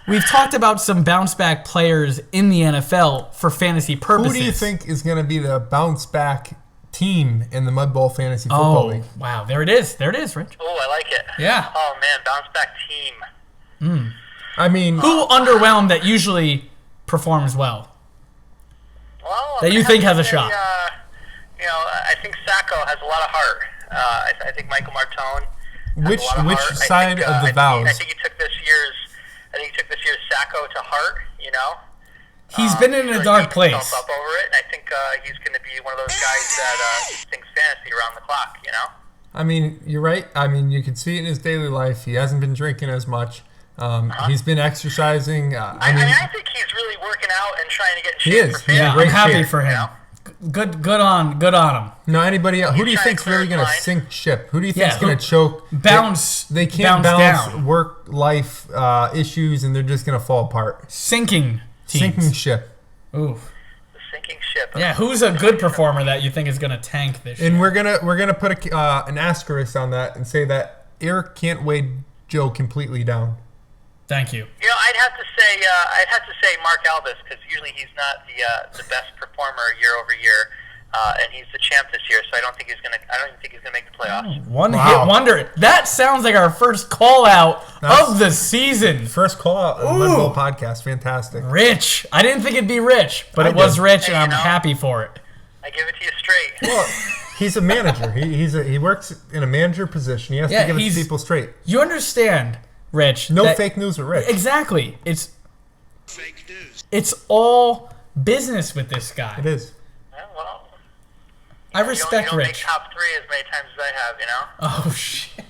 [SPEAKER 1] We've talked about some bounce back players in the NFL for fantasy purposes.
[SPEAKER 2] Who do you think is going to be the bounce back team in the Mudbowl Fantasy Football League?
[SPEAKER 1] Wow, there it is, Rich.
[SPEAKER 3] Oh, I like it.
[SPEAKER 1] Yeah.
[SPEAKER 3] Oh man, bounce back team.
[SPEAKER 2] I mean,
[SPEAKER 1] Who underwhelmed that usually performs well?
[SPEAKER 3] Well,
[SPEAKER 1] That you think has a shot?
[SPEAKER 3] I think Sacco has a lot of heart. I think Michael Martone.
[SPEAKER 2] which side of the vows?
[SPEAKER 3] I think he took this year's Sacco to heart. You know.
[SPEAKER 1] He's been in a dark place.
[SPEAKER 3] Up over it, and I think he's going to be one of those guys that thinks fantasy around the clock. You know.
[SPEAKER 2] I mean, you're right. I mean, you can see it in his daily life. He hasn't been drinking as much. He's been exercising.
[SPEAKER 3] I think he's really working out and trying to get in shape.
[SPEAKER 2] He is.
[SPEAKER 3] For
[SPEAKER 2] He's
[SPEAKER 1] Yeah,
[SPEAKER 2] in
[SPEAKER 1] I'm
[SPEAKER 2] great
[SPEAKER 1] happy
[SPEAKER 2] shape.
[SPEAKER 1] for him.
[SPEAKER 3] You know?
[SPEAKER 1] Good on him.
[SPEAKER 2] No, anybody else? Who do you
[SPEAKER 3] trying
[SPEAKER 2] think's
[SPEAKER 3] to clear
[SPEAKER 2] really going to
[SPEAKER 3] his mind?
[SPEAKER 2] sink ship? Who do you think's
[SPEAKER 1] Yeah,
[SPEAKER 2] going to choke?
[SPEAKER 1] Bounce.
[SPEAKER 2] They can't
[SPEAKER 1] bounce
[SPEAKER 2] balance
[SPEAKER 1] down.
[SPEAKER 2] work-life issues, and they're just going to fall apart.
[SPEAKER 1] Sinking teams.
[SPEAKER 2] Sinking ship.
[SPEAKER 1] Ooh.
[SPEAKER 3] The sinking ship.
[SPEAKER 1] Yeah, who's a good performer that you think is going to tank this year?
[SPEAKER 2] And we're gonna put an asterisk on that and say that Eric can't weigh Joe completely down.
[SPEAKER 1] Thank you.
[SPEAKER 3] You know, I'd have to say Mark Albus, because usually he's not the best performer year over year, and he's the champ this year. So I don't even think he's gonna make the playoffs.
[SPEAKER 1] One
[SPEAKER 2] Wow.
[SPEAKER 1] hit wonder. That sounds like our first call out of the season.
[SPEAKER 2] First call out on the Mudbowl Podcast. Fantastic.
[SPEAKER 1] Rich. I didn't think it'd be Rich, but
[SPEAKER 2] I
[SPEAKER 1] it was
[SPEAKER 2] did.
[SPEAKER 1] Rich,
[SPEAKER 3] Hey,
[SPEAKER 1] and I'm
[SPEAKER 3] you know.
[SPEAKER 1] happy for it.
[SPEAKER 3] I give it to you straight.
[SPEAKER 2] Well, he's a manager. He works in a manager position. He has to give it to people straight.
[SPEAKER 1] You understand, Rich?
[SPEAKER 2] No
[SPEAKER 1] that-
[SPEAKER 2] fake news with Rich.
[SPEAKER 1] Exactly.
[SPEAKER 4] Fake news.
[SPEAKER 1] It's all business with this guy.
[SPEAKER 2] It is.
[SPEAKER 3] Well,
[SPEAKER 1] I respect
[SPEAKER 3] you don't
[SPEAKER 1] Rich.
[SPEAKER 3] make top three as many times as I have. You know.
[SPEAKER 1] Oh shit.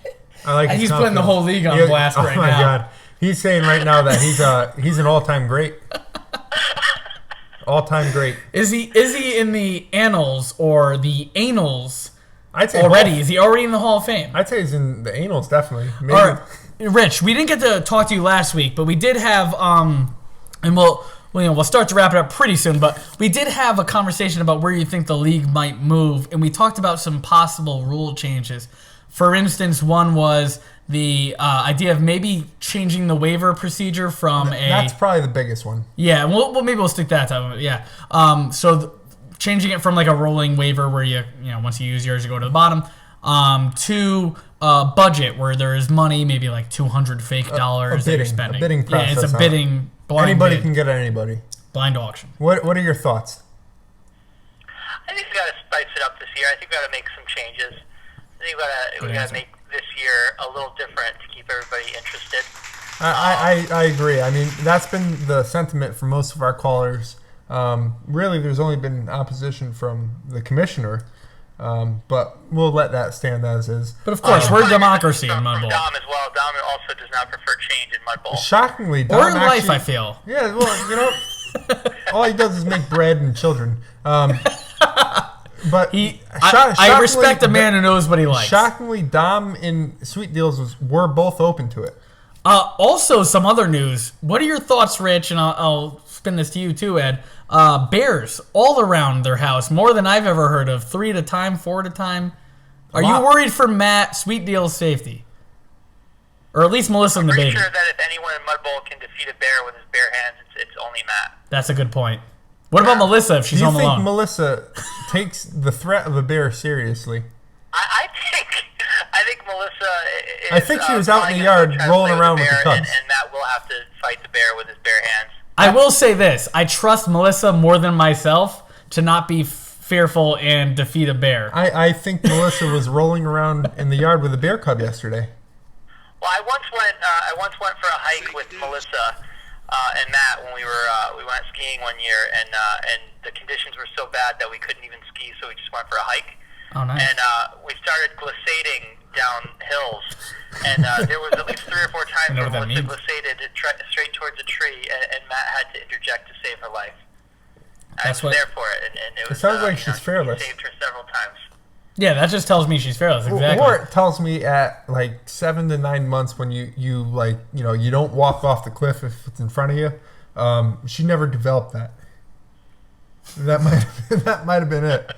[SPEAKER 2] I like.
[SPEAKER 1] And
[SPEAKER 2] his
[SPEAKER 1] he's putting the
[SPEAKER 2] confidence.
[SPEAKER 1] whole league on blast right
[SPEAKER 2] Oh my
[SPEAKER 1] now.
[SPEAKER 2] God. He's saying right now that he's an all-time great. All-time great.
[SPEAKER 1] Is he in the annals or the anals
[SPEAKER 2] I'd say
[SPEAKER 1] already? Is he already in the Hall of Fame?
[SPEAKER 2] I'd say he's in the anals, definitely. Maybe.
[SPEAKER 1] All right, Rich, we didn't get to talk to you last week, but we did have and we'll start to wrap it up pretty soon, but we did have a conversation about where you think the league might move, and we talked about some possible rule changes. For instance, one was the idea of maybe changing the waiver procedure from
[SPEAKER 2] That's probably the biggest one.
[SPEAKER 1] Yeah, maybe we'll stick that to it. Yeah. Changing it from like a rolling waiver where you once you use yours you go to the bottom, to budget where there is money, maybe like $200 fake dollars that you're spending.
[SPEAKER 2] A bidding process.
[SPEAKER 1] Yeah, it's a bidding blind
[SPEAKER 2] Anybody
[SPEAKER 1] bid,
[SPEAKER 2] can get anybody.
[SPEAKER 1] blind auction.
[SPEAKER 2] What are your thoughts?
[SPEAKER 3] I think we got to spice it up this year. I think we got to make some changes. I think we got to make this year a little different to keep everybody interested.
[SPEAKER 2] I agree. I mean, that's been the sentiment for most of our callers. Really, there's only been opposition from the commissioner, but we'll let that stand as is.
[SPEAKER 1] But of course, we're democracy in
[SPEAKER 3] From
[SPEAKER 1] Mudbowl.
[SPEAKER 3] Dom as well. Dom also does not prefer change in Mudbowl.
[SPEAKER 2] Shockingly,
[SPEAKER 1] Or
[SPEAKER 2] Dom
[SPEAKER 1] in life,
[SPEAKER 2] actually-
[SPEAKER 1] I feel.
[SPEAKER 2] Yeah, well, all he does is make bread and children. But
[SPEAKER 1] I respect a man who knows what he likes.
[SPEAKER 2] Shockingly, Dom and Sweet Deals were both open to it.
[SPEAKER 1] Also, some other news. What are your thoughts, Rich? And I'll spin this to you too, Ed. Bears all around their house, more than I've ever heard of. 3 at a time, 4 at a time. Are you worried for Matt Sweet Deal's safety? Or at least Melissa and the
[SPEAKER 3] Pretty
[SPEAKER 1] baby.
[SPEAKER 3] sure that if anyone in Mudbowl can defeat a bear with his bare hands, it's only Matt.
[SPEAKER 1] That's a good point. What about Melissa if she's
[SPEAKER 2] Do you
[SPEAKER 1] home
[SPEAKER 2] think
[SPEAKER 1] alone?
[SPEAKER 2] Melissa takes the threat of a bear seriously?
[SPEAKER 3] I think Melissa is.
[SPEAKER 2] I think she was out in the
[SPEAKER 3] probably gonna
[SPEAKER 2] yard
[SPEAKER 3] go try to
[SPEAKER 2] rolling
[SPEAKER 3] play
[SPEAKER 2] around
[SPEAKER 3] the
[SPEAKER 2] with the
[SPEAKER 3] bear,
[SPEAKER 2] cubs.
[SPEAKER 3] and Matt will have to fight the bear with his bare hands.
[SPEAKER 1] I will say this. I trust Melissa more than myself to not be fearful and defeat a bear.
[SPEAKER 2] I think Melissa was rolling around in the yard with a bear cub yesterday.
[SPEAKER 3] Well, I once went for a hike with Melissa and Matt when we went skiing one year, and the conditions were so bad that we couldn't even ski, so we just went for a hike.
[SPEAKER 1] Oh, nice.
[SPEAKER 3] And we started glissading down hills, and there was at least 3 or 4 times
[SPEAKER 1] I know
[SPEAKER 3] where
[SPEAKER 1] what that
[SPEAKER 3] Melissa
[SPEAKER 1] means.
[SPEAKER 3] glissaded straight tree, and Matt had to interject to save her life. I
[SPEAKER 1] That's
[SPEAKER 3] was
[SPEAKER 1] what-
[SPEAKER 3] there for it, and it was.
[SPEAKER 2] sounds like she's fearless.
[SPEAKER 3] He saved her several times.
[SPEAKER 1] Yeah, that just tells me she's fearless. Exactly.
[SPEAKER 2] Or it tells me at like 7 to 9 months when you like, you don't walk off the cliff if it's in front of you. She never developed that. That might have been it.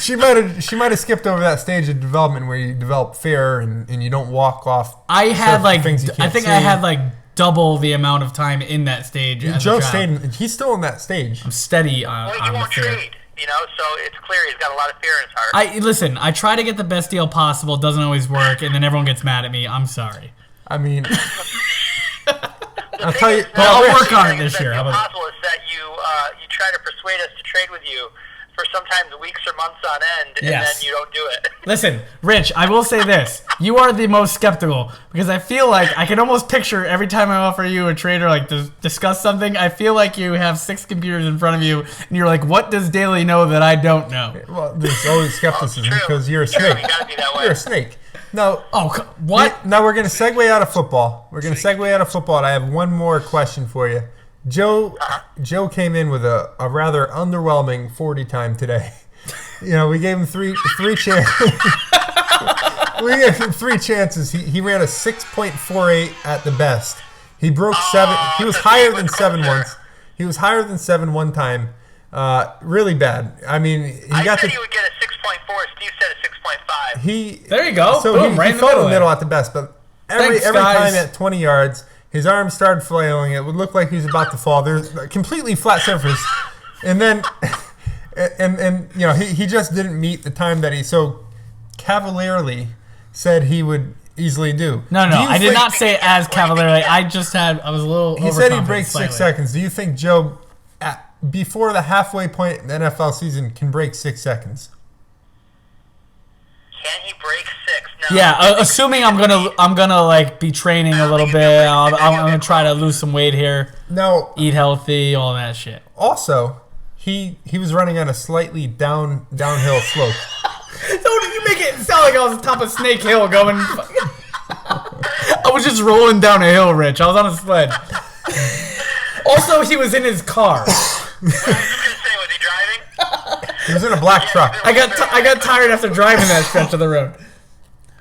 [SPEAKER 2] She might have skipped over that stage of development where you develop fear and you don't walk off.
[SPEAKER 1] I had like
[SPEAKER 2] things you can't
[SPEAKER 1] I think
[SPEAKER 2] see.
[SPEAKER 1] I had like double the amount of time in that stage. As
[SPEAKER 2] Joe
[SPEAKER 1] a child.
[SPEAKER 2] stayed. He's still in that stage.
[SPEAKER 1] I'm steady on,
[SPEAKER 3] Well, he
[SPEAKER 1] on the
[SPEAKER 3] won't
[SPEAKER 1] fear.
[SPEAKER 3] trade, so it's clear he's got a lot of fear in his heart.
[SPEAKER 1] Listen. I try to get the best deal possible. It doesn't always work, and then everyone gets mad at me. I'm sorry.
[SPEAKER 2] I mean, I'll tell you.
[SPEAKER 1] Well, I'll
[SPEAKER 2] Rich,
[SPEAKER 1] work on it this year.
[SPEAKER 3] The
[SPEAKER 1] How about
[SPEAKER 3] impossible is that you try to persuade us to trade with you for sometimes weeks or months on end, and
[SPEAKER 1] Yes.
[SPEAKER 3] then you don't do it.
[SPEAKER 1] Listen, Rich, I will say this. You are the most skeptical because I feel like I can almost picture every time I offer you a trade or like to discuss something, I feel like you have 6 computers in front of you and you're like, what does Daley know that I don't know?
[SPEAKER 2] Well, there's always skepticism
[SPEAKER 3] True.
[SPEAKER 2] because you're a
[SPEAKER 3] True,
[SPEAKER 2] snake.
[SPEAKER 3] you gotta be that way.
[SPEAKER 2] You're a snake. No.
[SPEAKER 1] Oh, what?
[SPEAKER 2] Now we're going to segue out of football. And I have one more question for you. Joe came in with a rather underwhelming 40 time today. We gave him three chances. We gave him 3 chances. He ran a 6.48 at the best. He broke 7. He was higher than 7 once. He was higher than 7 one time. Really bad. I mean,
[SPEAKER 3] I said he would get a 6.4. Steve said a 6.5.
[SPEAKER 1] There you go.
[SPEAKER 2] So
[SPEAKER 1] Boom,
[SPEAKER 2] he
[SPEAKER 1] right in the
[SPEAKER 2] fell in the
[SPEAKER 1] middle
[SPEAKER 2] middle
[SPEAKER 1] there.
[SPEAKER 2] at the best, but every
[SPEAKER 1] Thanks, guys.
[SPEAKER 2] time at 20 yards, his arms started flailing. It would look like he was about to fall. There's a completely flat surface, and then, he just didn't meet the time that he so cavalierly said he would easily do.
[SPEAKER 1] No,
[SPEAKER 2] Do you
[SPEAKER 1] I did
[SPEAKER 2] think-
[SPEAKER 1] not say it as cavalierly. I was a little
[SPEAKER 2] He said he'd
[SPEAKER 1] overconfident
[SPEAKER 2] break 6
[SPEAKER 1] slightly.
[SPEAKER 2] seconds. Do you think Joe, before the halfway point in the NFL season, can break 6 seconds?
[SPEAKER 3] Can he break 6? No.
[SPEAKER 1] Yeah, assuming I'm gonna like be training a little bit. I'm gonna try to lose some weight here,
[SPEAKER 2] No.
[SPEAKER 1] eat healthy, all that shit.
[SPEAKER 2] Also, he was running on a slightly downhill slope.
[SPEAKER 1] Don't you make it sound like I was on top of Snake Hill going. I was just rolling down a hill, Rich. I was on a sled. Also, he was in his car.
[SPEAKER 3] I was just gonna say, was he driving?
[SPEAKER 2] He was in a black truck.
[SPEAKER 1] I got tired after driving that stretch of the road.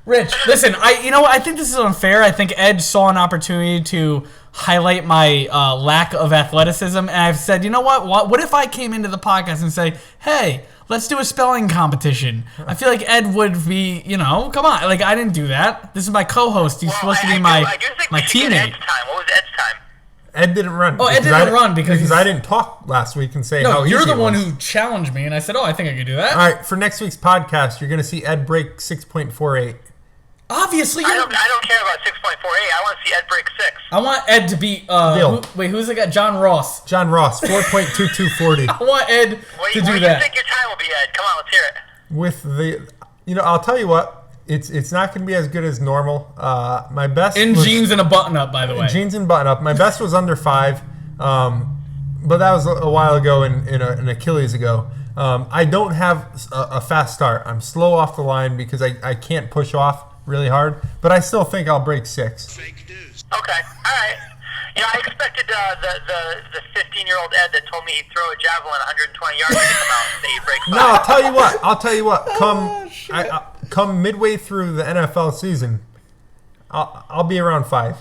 [SPEAKER 1] Rich, listen, I think this is unfair. I think Ed saw an opportunity to highlight my lack of athleticism, and I've said, you know what? What if I came into the podcast and say, hey, let's do a spelling competition? I feel like Ed would be, come on. Like, I didn't do that. This is my co-host. He's supposed to be my
[SPEAKER 3] teammate.
[SPEAKER 1] teammate.
[SPEAKER 3] What was Ed's time?
[SPEAKER 2] Ed didn't run.
[SPEAKER 1] Oh, Ed didn't run because
[SPEAKER 2] I didn't talk last week and say how
[SPEAKER 1] No,
[SPEAKER 2] easy
[SPEAKER 1] you're the
[SPEAKER 2] it
[SPEAKER 1] one
[SPEAKER 2] was.
[SPEAKER 1] who challenged me, and I said, I think I could do that.
[SPEAKER 2] All right, for next week's podcast, you're going to see Ed break 6.48.
[SPEAKER 1] Obviously,
[SPEAKER 3] I don't care about 6.48. I want to see Ed break 6.
[SPEAKER 1] I want Ed to beat. Who's the guy? John Ross.
[SPEAKER 2] John Ross, 4.2240.
[SPEAKER 1] I want Ed to
[SPEAKER 3] What
[SPEAKER 1] do
[SPEAKER 3] do you
[SPEAKER 1] that.
[SPEAKER 3] think your time will be, Ed? Come on, let's hear it.
[SPEAKER 2] With I'll tell you what, it's not going to be as good as normal. My best
[SPEAKER 1] In
[SPEAKER 2] was,
[SPEAKER 1] jeans and a button-up, by the way.
[SPEAKER 2] jeans and button up. My best was under 5, but that was a while ago in an Achilles ago. I don't have a fast start. I'm slow off the line because I can't push off really hard, but I still think I'll break 6.
[SPEAKER 4] Fake news.
[SPEAKER 3] Okay, all right. I expected the 15-year-old Ed that told me he'd throw a javelin 120 yards to come out and say he'd break 5.
[SPEAKER 2] No, I'll tell you what. Come midway through the NFL season, I'll be around 5.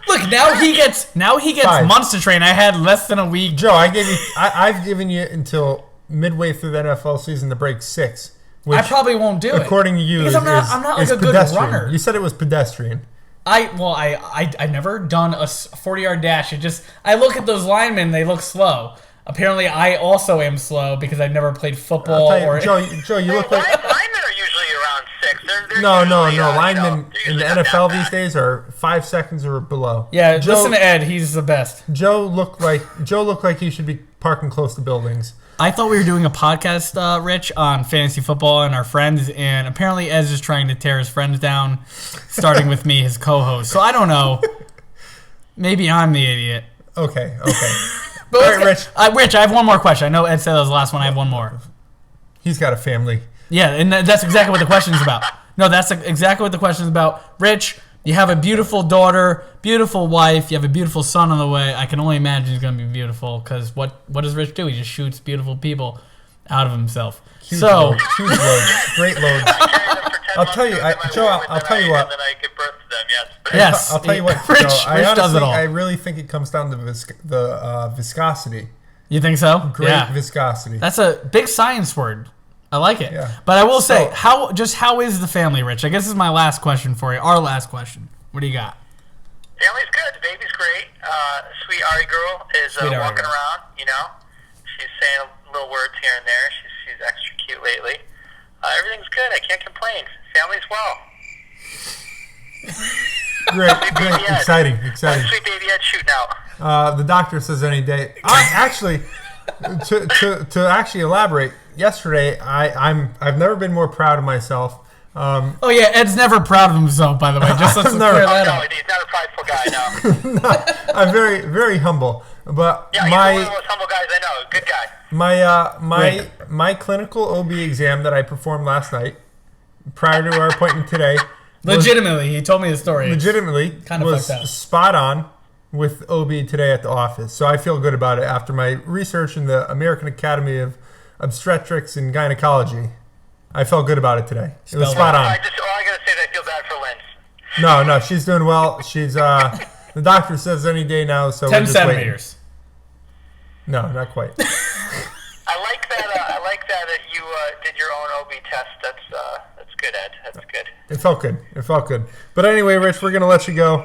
[SPEAKER 1] Look, now he gets
[SPEAKER 2] 5.
[SPEAKER 1] months to train. I had less than a week.
[SPEAKER 2] Joe, I've given you until midway through the NFL season to break 6. Which,
[SPEAKER 1] I probably won't do it.
[SPEAKER 2] according to you,
[SPEAKER 1] because I'm not like
[SPEAKER 2] is
[SPEAKER 1] a good
[SPEAKER 2] pedestrian.
[SPEAKER 1] runner.
[SPEAKER 2] You said it was pedestrian.
[SPEAKER 1] I never done a 40-yard dash. I look at those linemen, they look slow. Apparently, I also am slow because I've never played football.
[SPEAKER 2] I'll tell you, Joe, you look like
[SPEAKER 3] Linemen are usually around 6. They're
[SPEAKER 2] no.
[SPEAKER 3] usually,
[SPEAKER 2] Linemen
[SPEAKER 3] they're
[SPEAKER 2] in the
[SPEAKER 3] usually not
[SPEAKER 2] NFL
[SPEAKER 3] that
[SPEAKER 2] these
[SPEAKER 3] bad.
[SPEAKER 2] days are 5 seconds or below.
[SPEAKER 1] Yeah,
[SPEAKER 2] Joe,
[SPEAKER 1] listen to Ed. He's the best.
[SPEAKER 2] Joe looked like he should be parking close to buildings.
[SPEAKER 1] I thought we were doing a podcast, Rich, on fantasy football and our friends, and apparently Ed's just trying to tear his friends down, starting with me, his co-host. So I don't know. Maybe I'm the idiot.
[SPEAKER 2] Okay.
[SPEAKER 1] But
[SPEAKER 2] All right, Rich.
[SPEAKER 1] Rich, I have one more question. I know Ed said that was the last one. I have one more.
[SPEAKER 2] He's got a family.
[SPEAKER 1] Yeah, and that's exactly what the question's about. No, that's exactly what the question's about. Rich, You have a beautiful daughter, beautiful wife. You have a beautiful son on the way. I can only imagine he's going to be beautiful because what does Rich do? He just shoots beautiful people out of himself.
[SPEAKER 2] Huge loads, great loads. I'll tell you, Joe. I'll tell you what.
[SPEAKER 3] And then I give birth to them. Yes.
[SPEAKER 1] Yes.
[SPEAKER 2] I'll tell you what,
[SPEAKER 1] Rich,
[SPEAKER 2] Joe.
[SPEAKER 1] Rich does it all.
[SPEAKER 2] I really think it comes down to the viscosity.
[SPEAKER 1] You think so?
[SPEAKER 2] Great viscosity.
[SPEAKER 1] That's a big science word. I like it.
[SPEAKER 2] Yeah.
[SPEAKER 1] But I will say, how is the family, Rich? I guess this is my last question for you. Our last question. What do you got?
[SPEAKER 3] Family's good. The baby's great. Sweet Ari girl is walking around. You know, she's saying little words here and there. She's extra cute lately. Everything's good. I can't complain. Family's well.
[SPEAKER 2] Great, exciting.
[SPEAKER 3] Sweet baby Ed shooting out.
[SPEAKER 2] The doctor says any day. Actually, to actually elaborate, yesterday I've never been more proud of myself.
[SPEAKER 1] Oh yeah, Ed's never proud of himself, by the way. Just let's clear that up.
[SPEAKER 3] He's not a prideful guy. No.
[SPEAKER 2] I'm very, very humble. But
[SPEAKER 3] yeah, he's one of the most humble guys I know. Good guy.
[SPEAKER 2] My clinical OB exam that I performed last night, prior to our appointment today.
[SPEAKER 1] Legitimately, he told me the story.
[SPEAKER 2] Legitimately,
[SPEAKER 1] kind of
[SPEAKER 2] was
[SPEAKER 1] fucked up.
[SPEAKER 2] spot on with OB today at the office. So I feel good about it after my research in the American Academy of Obstetrics and Gynecology. I felt good about it today. It was spot on.
[SPEAKER 3] All I gotta say is I feel bad for Lynn.
[SPEAKER 2] No, she's doing well. She's the doctor says any day now. So
[SPEAKER 1] 10
[SPEAKER 2] we're just
[SPEAKER 1] centimeters.
[SPEAKER 2] Waiting. No, not quite.
[SPEAKER 3] I like that you did your own OB test. That's good, Ed. That's good.
[SPEAKER 2] It felt good. But anyway, Rich, we're gonna let you go.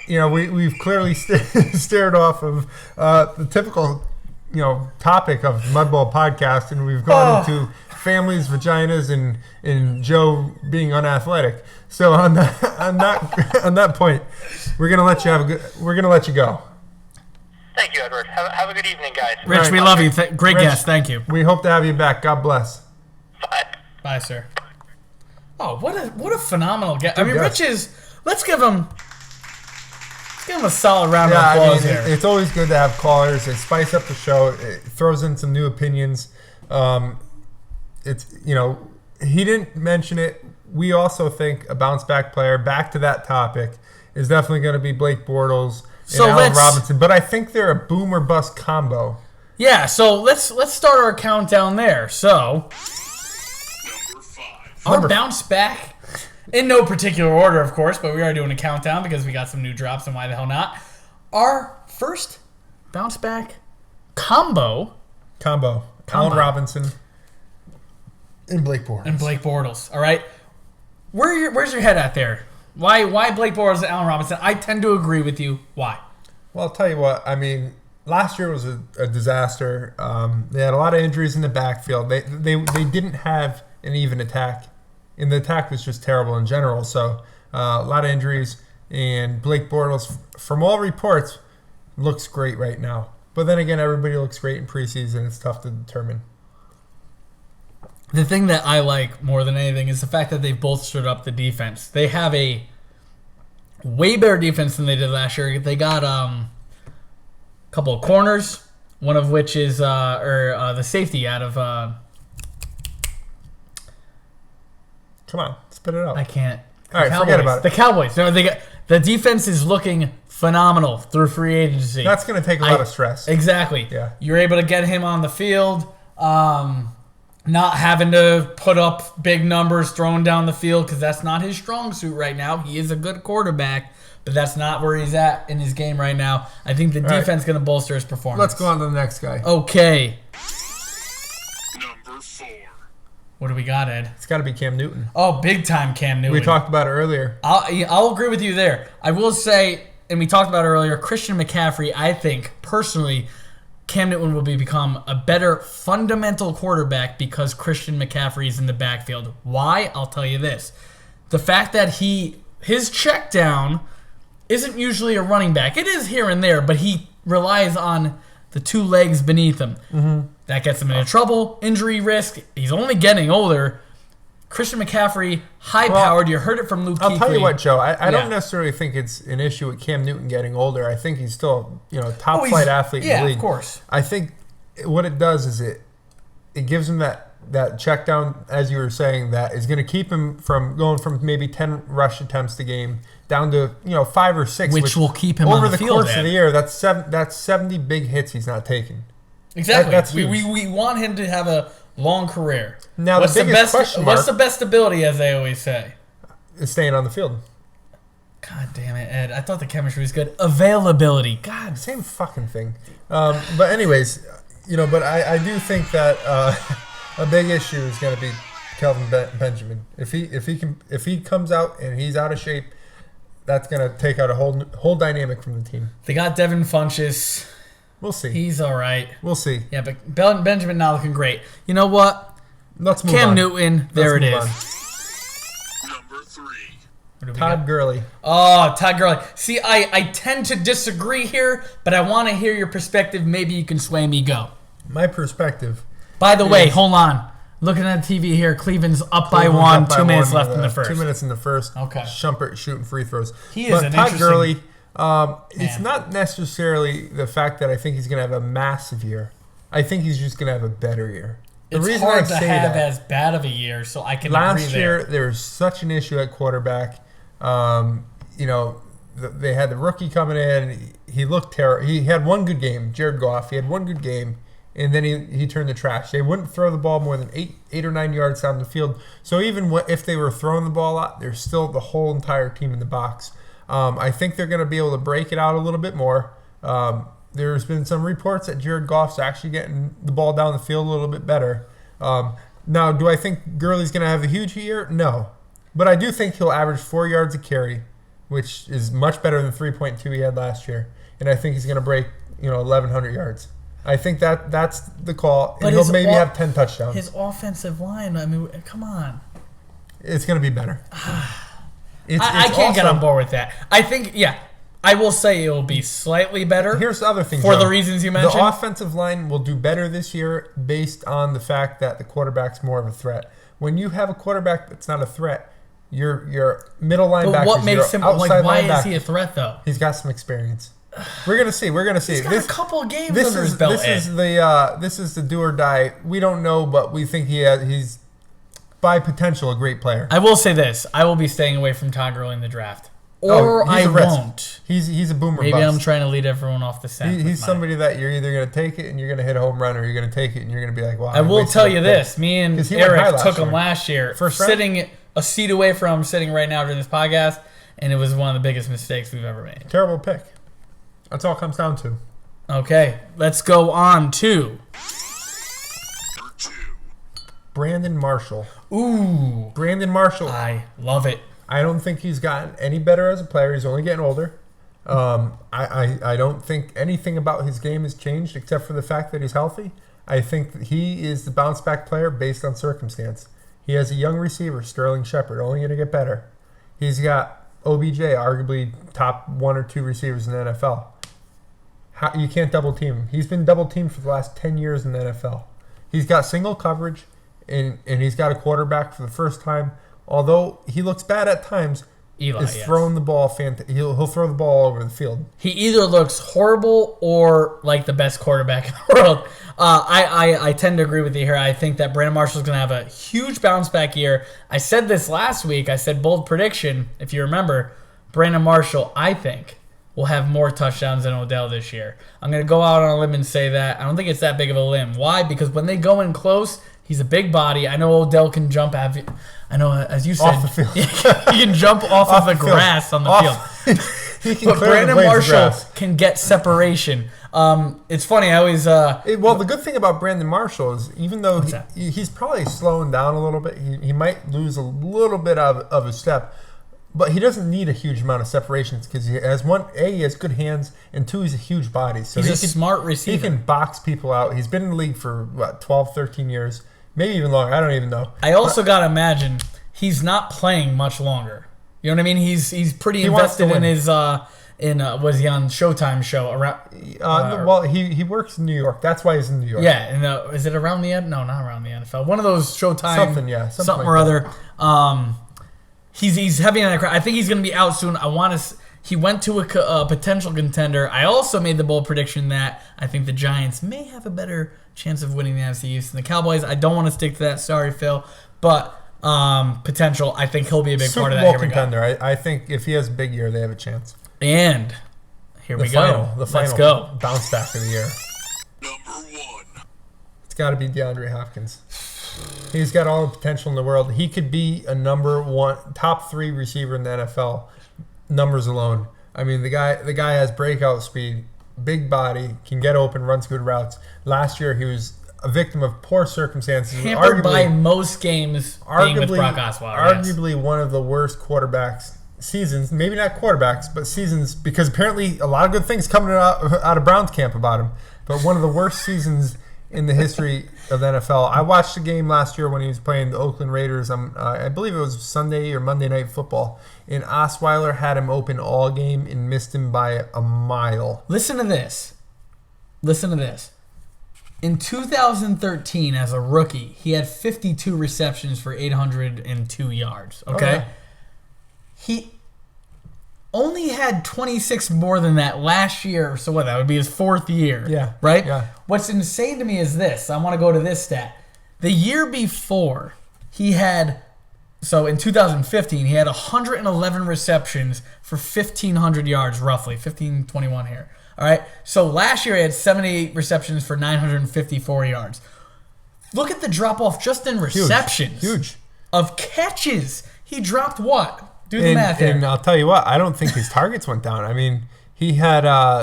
[SPEAKER 2] We've clearly stared off of the typical, topic of Mudbowl Podcast, and we've gone into families, vaginas, and Joe being unathletic. So on that point, we're gonna let you go.
[SPEAKER 3] Thank you, Edward. Have a good evening, guys.
[SPEAKER 1] Rich,
[SPEAKER 2] Right.
[SPEAKER 1] we love you. Great
[SPEAKER 2] Rich,
[SPEAKER 1] guest. Thank you.
[SPEAKER 2] We hope to have you back. God bless.
[SPEAKER 3] Bye.
[SPEAKER 1] Bye, sir. Oh, what a phenomenal guest. I mean,
[SPEAKER 2] guest.
[SPEAKER 1] Rich is. Let's give him a solid round of applause here.
[SPEAKER 2] It's always good to have callers. It spice up the show. It throws in some new opinions. He didn't mention it. We also think a bounce back player, back to that topic, is definitely going to be Blake Bortles and Allen Robinson. But I think they're a boom or bust combo.
[SPEAKER 1] Yeah, so let's start our countdown there. So our bounce back, in no particular order, of course, but we are doing a countdown because we got some new drops, and why the hell not? Our first bounce back combo.
[SPEAKER 2] Allen Robinson and Blake Bortles.
[SPEAKER 1] All right. Where's your head at there? Why Blake Bortles and Allen Robinson? I tend to agree with you. Why?
[SPEAKER 2] Well, I'll tell you what. I mean, last year was a disaster. They had a lot of injuries in the backfield. They didn't have an even attack, and the attack was just terrible in general. So a lot of injuries, and Blake Bortles, from all reports, looks great right now. But then again, everybody looks great in preseason. It's tough to determine.
[SPEAKER 1] The thing that I like more than anything is the fact that they've bolstered up the defense. They have a way better defense than they did last year. They got a couple of corners, one of which is the safety out of.
[SPEAKER 2] Come on, spit it out.
[SPEAKER 1] I can't.
[SPEAKER 2] All right, forget about it.
[SPEAKER 1] The Cowboys. No, the defense is looking phenomenal through free agency.
[SPEAKER 2] That's going to take a lot of stress.
[SPEAKER 1] Exactly.
[SPEAKER 2] Yeah.
[SPEAKER 1] You're able to get him on the field. Not having to put up big numbers throwing down the field because that's not his strong suit right now. He is a good quarterback, but that's not where he's at in his game right now. I think the defense is going to bolster his performance.
[SPEAKER 2] Let's go on to the next guy.
[SPEAKER 1] Okay.
[SPEAKER 4] Number 4.
[SPEAKER 1] What do we got, Ed?
[SPEAKER 2] It's got to be Cam Newton.
[SPEAKER 1] Oh, big time Cam Newton.
[SPEAKER 2] We talked about it earlier.
[SPEAKER 1] I'll agree with you there. I will say, and we talked about it earlier, Christian McCaffrey, I think, personally, Cam Newton will become a better fundamental quarterback because Christian McCaffrey is in the backfield. Why? I'll tell you this. The fact that his check down isn't usually a running back. It is here and there, but he relies on the two legs beneath him. Mm-hmm. That gets him into trouble, injury risk. He's only getting older. Christian McCaffrey, high-powered. You heard it from Luke Kuechly.
[SPEAKER 2] I'll tell you what, Joe. I don't necessarily think it's an issue with Cam Newton getting older. I think he's still a top-flight athlete in the league.
[SPEAKER 1] Yeah, of course.
[SPEAKER 2] I think what it does is it gives him that that check down, as you were saying, that is going to keep him from going from maybe 10 rush attempts a game down to 5 or 6,
[SPEAKER 1] which will keep him
[SPEAKER 2] over
[SPEAKER 1] on the field
[SPEAKER 2] course of the year. That's 70 big hits he's not taking.
[SPEAKER 1] Exactly.
[SPEAKER 2] That's
[SPEAKER 1] we want him to have a long career.
[SPEAKER 2] Now,
[SPEAKER 1] what's
[SPEAKER 2] the biggest question mark
[SPEAKER 1] what's the best ability, as they always say?
[SPEAKER 2] is staying on the field.
[SPEAKER 1] God damn it, Ed. I thought the chemistry was good. Availability. God.
[SPEAKER 2] Same fucking thing. But anyways, but I do think that a big issue is going to be Kelvin Benjamin. If he comes out and he's out of shape, that's going to take out a whole dynamic from the team.
[SPEAKER 1] They got Devin Funchess.
[SPEAKER 2] We'll see.
[SPEAKER 1] He's all right.
[SPEAKER 2] We'll see.
[SPEAKER 1] Yeah, but Benjamin not looking great. You know what?
[SPEAKER 2] Let's move
[SPEAKER 1] Cam
[SPEAKER 2] on.
[SPEAKER 1] Newton. There it is.
[SPEAKER 4] Number 3.
[SPEAKER 2] Todd Gurley.
[SPEAKER 1] Oh, Todd Gurley. See, I tend to disagree here, but I want to hear your perspective. Maybe you can sway me. Go.
[SPEAKER 2] My perspective.
[SPEAKER 1] By the way, hold on. Looking at the TV here, Cleveland's up by 1. 2 minutes left in the first.
[SPEAKER 2] 2 minutes in the first.
[SPEAKER 1] Okay.
[SPEAKER 2] Shumpert shooting free throws.
[SPEAKER 1] He is an
[SPEAKER 2] Todd
[SPEAKER 1] interesting
[SPEAKER 2] Gurley,
[SPEAKER 1] man.
[SPEAKER 2] it's not necessarily the fact that I think he's going to have a massive year. I think he's just going to have a better year.
[SPEAKER 1] It's hard to have as bad of a year, so I can agree there.
[SPEAKER 2] Last year, there was such an issue at quarterback. They had the rookie coming in. He looked terrible. He had one good game, Jared Goff. He had one good game, and then he turned to trash. They wouldn't throw the ball more than 8 or 9 yards down the field. So even if they were throwing the ball out, there's still the whole entire team in the box. I think they're going to be able to break it out a little bit more. There's been some reports that Jared Goff's actually getting the ball down the field a little bit better. Now, do I think Gurley's going to have a huge year? No. But I do think he'll average 4 yards a carry, which is much better than 3.2 he had last year. And I think he's going to break 1,100 yards. I think that's the call. And he'll maybe have 10 touchdowns.
[SPEAKER 1] His offensive line, I mean, come on.
[SPEAKER 2] It's going to be better.
[SPEAKER 1] I can't get on board with that. I think, I will say it will be slightly better.
[SPEAKER 2] Here's the other thing,
[SPEAKER 1] for the reasons you mentioned.
[SPEAKER 2] The offensive line will do better this year based on the fact that the quarterback's more of a threat. When you have a quarterback that's not a threat, your middle linebackers,
[SPEAKER 1] but what makes him
[SPEAKER 2] outside
[SPEAKER 1] why
[SPEAKER 2] linebackers,
[SPEAKER 1] is he a threat though?
[SPEAKER 2] He's got some experience. We're gonna see.
[SPEAKER 1] He's got a couple of games under his belt.
[SPEAKER 2] This is the do or die. We don't know, but we think he's by potential a great player.
[SPEAKER 1] I will say this: I will be staying away from Todd Gurley in the draft, or I won't.
[SPEAKER 2] He's a boomer.
[SPEAKER 1] Maybe
[SPEAKER 2] bust.
[SPEAKER 1] I'm trying to lead everyone off the scent.
[SPEAKER 2] He's somebody that you're either going to take it and you're going to hit a home run, or you're going to take it and you're going to be like, wow.
[SPEAKER 1] I will tell you this: me and Eric took him last year, sitting a seat away from sitting right now during this podcast, and it was one of the biggest mistakes we've ever made.
[SPEAKER 2] Terrible pick. That's all it comes down to.
[SPEAKER 1] Okay, let's go on to
[SPEAKER 4] Number 2.
[SPEAKER 2] Brandon Marshall.
[SPEAKER 1] Ooh,
[SPEAKER 2] Brandon Marshall.
[SPEAKER 1] I love it.
[SPEAKER 2] I don't think he's gotten any better as a player. He's only getting older. I don't think anything about his game has changed except for the fact that he's healthy. I think that he is the bounce back player based on circumstance. He has a young receiver, Sterling Shepard, only going to get better. He's got OBJ, arguably top 1 or 2 receivers in the NFL. You can't double team him. He's been double teamed for the last 10 years in the NFL. He's got single coverage, and he's got a quarterback for the first time. Although he looks bad at times, throwing the ball. He'll throw the ball all over the field. He
[SPEAKER 1] either looks horrible or like the best quarterback in the world. I tend to agree with you here. I think that Brandon Marshall's going to have a huge bounce back year. I said this last week. I said bold prediction, if you remember. Brandon Marshall, I think, will have more touchdowns than Odell this year. I'm going to go out on a limb and say that. I don't think it's that big of a limb. Why? Because when they go in close, he's a big body. I know Odell can jump. I know, as you said,
[SPEAKER 2] off the field.
[SPEAKER 1] He can jump off of the grass on the field. But Brandon Marshall can get separation. It's funny. I always.
[SPEAKER 2] The good thing about Brandon Marshall is even though he's probably slowing down a little bit, he might lose a little bit of a step. But he doesn't need a huge amount of separations because he has he has good hands, and 2, he's a huge body. So
[SPEAKER 1] he's a smart receiver.
[SPEAKER 2] He can box people out. He's been in the league for, 12, 13 years, maybe even longer. I don't even know.
[SPEAKER 1] I also got to imagine he's not playing much longer. You know what I mean? He's pretty invested in his was he on Showtime show around?
[SPEAKER 2] He works in New York. That's why he's in New York.
[SPEAKER 1] Yeah, and is it around the no, not around the NFL. One of those Showtime something
[SPEAKER 2] like
[SPEAKER 1] or other. He's heavy on that crowd. I think he's going to be out soon. I want to. He went to a potential contender. I also made the bold prediction that I think the Giants may have a better chance of winning the NFC East than the Cowboys. I don't want to stick to that. Sorry, Phil. But potential, I think he'll be a big part of that.
[SPEAKER 2] Super Bowl contender. I think if he has a big year, they have a chance.
[SPEAKER 1] And here we go. Let's go.
[SPEAKER 2] Bounce back of the year.
[SPEAKER 4] Number 1.
[SPEAKER 2] It's got to be DeAndre Hopkins. He's got all the potential in the world. He could be a number 1, top 3 receiver in the NFL. Numbers alone. I mean, the guy has breakout speed, big body, can get open, runs good routes. Last year, he was a victim of poor circumstances.
[SPEAKER 1] Hampered by most games being with Brock Osweiler.
[SPEAKER 2] Arguably one of the worst quarterbacks seasons. Maybe not quarterbacks, but seasons, because apparently a lot of good things coming out of Browns camp about him. But one of the worst seasons in the history of the NFL. I watched the game last year when he was playing the Oakland Raiders. I believe it was Sunday or Monday Night Football. And Osweiler had him open all game and missed him by a mile.
[SPEAKER 1] Listen to this. In 2013, as a rookie, he had 52 receptions for 802 yards. Okay?
[SPEAKER 2] Oh, yeah.
[SPEAKER 1] He only had 26 more than that last year. So what? That would be his 4th year.
[SPEAKER 2] Yeah.
[SPEAKER 1] Right?
[SPEAKER 2] Yeah.
[SPEAKER 1] What's insane to me is this. I want to go to this stat. The year before, he had... So in 2015, he had 111 receptions for 1,500 yards, roughly. 1,521 here. All right? So last year, he had 78 receptions for 954 yards. Look at the drop-off just in receptions.
[SPEAKER 2] Huge.
[SPEAKER 1] Of catches. He dropped what? Do the math here.
[SPEAKER 2] And I'll tell you what, I don't think his targets went down. I mean, he had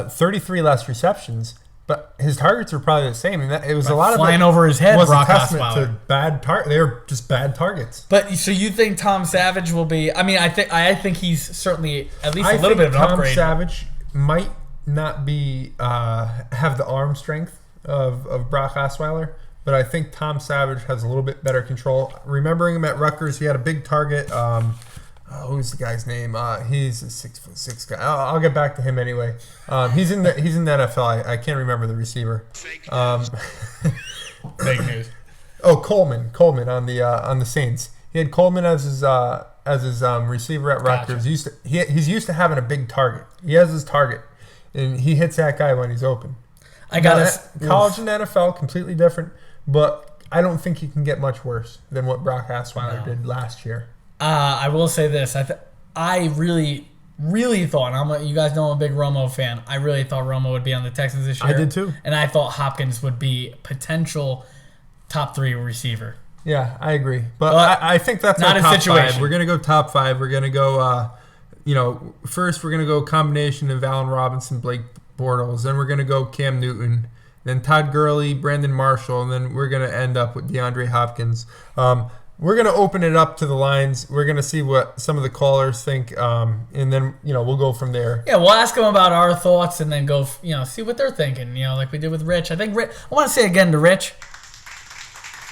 [SPEAKER 2] 33 less receptions, but his targets were probably the same. And it was a lot of
[SPEAKER 1] flying over his head.
[SPEAKER 2] Was a
[SPEAKER 1] Brock
[SPEAKER 2] testament
[SPEAKER 1] Osweiler.
[SPEAKER 2] to bad They were just bad targets.
[SPEAKER 1] But so you think Tom Savage will be? I mean, I think he's certainly at least a little bit of an upgrade.
[SPEAKER 2] Tom Savage might not be have the arm strength of Brock Osweiler, but I think Tom Savage has a little bit better control. Remembering him at Rutgers, he had a big target. Who's the guy's name? He's a 6'6" guy. I'll get back to him anyway. He's in the NFL. I can't remember the receiver.
[SPEAKER 1] Fake news.
[SPEAKER 2] Oh, Coleman on the Saints. He had Coleman as his receiver at Rutgers.
[SPEAKER 1] Gotcha.
[SPEAKER 2] He's used to having a big target. He has his target, and he hits that guy when he's open. College and NFL completely different, but I don't think he can get much worse than what Brock Osweiler did last year.
[SPEAKER 1] I will say this. I really, really thought, you guys know I'm a big Romo fan. I really thought Romo would be on the Texans this year.
[SPEAKER 2] I did too.
[SPEAKER 1] And I thought Hopkins would be potential top 3 receiver.
[SPEAKER 2] Yeah, I agree. But I think that's
[SPEAKER 1] not
[SPEAKER 2] our
[SPEAKER 1] a
[SPEAKER 2] top
[SPEAKER 1] situation.
[SPEAKER 2] 5. We're going to go top 5. We're going to go, first we're going to go combination of Allen Robinson, Blake Bortles. Then we're going to go Cam Newton. Then Todd Gurley, Brandon Marshall. And then we're going to end up with DeAndre Hopkins. We're going to open it up to the lines. We're going to see what some of the callers think, and then, we'll go from there.
[SPEAKER 1] Yeah, we'll ask them about our thoughts and then go, see what they're thinking, like we did with Rich. I think I want to say again to Rich.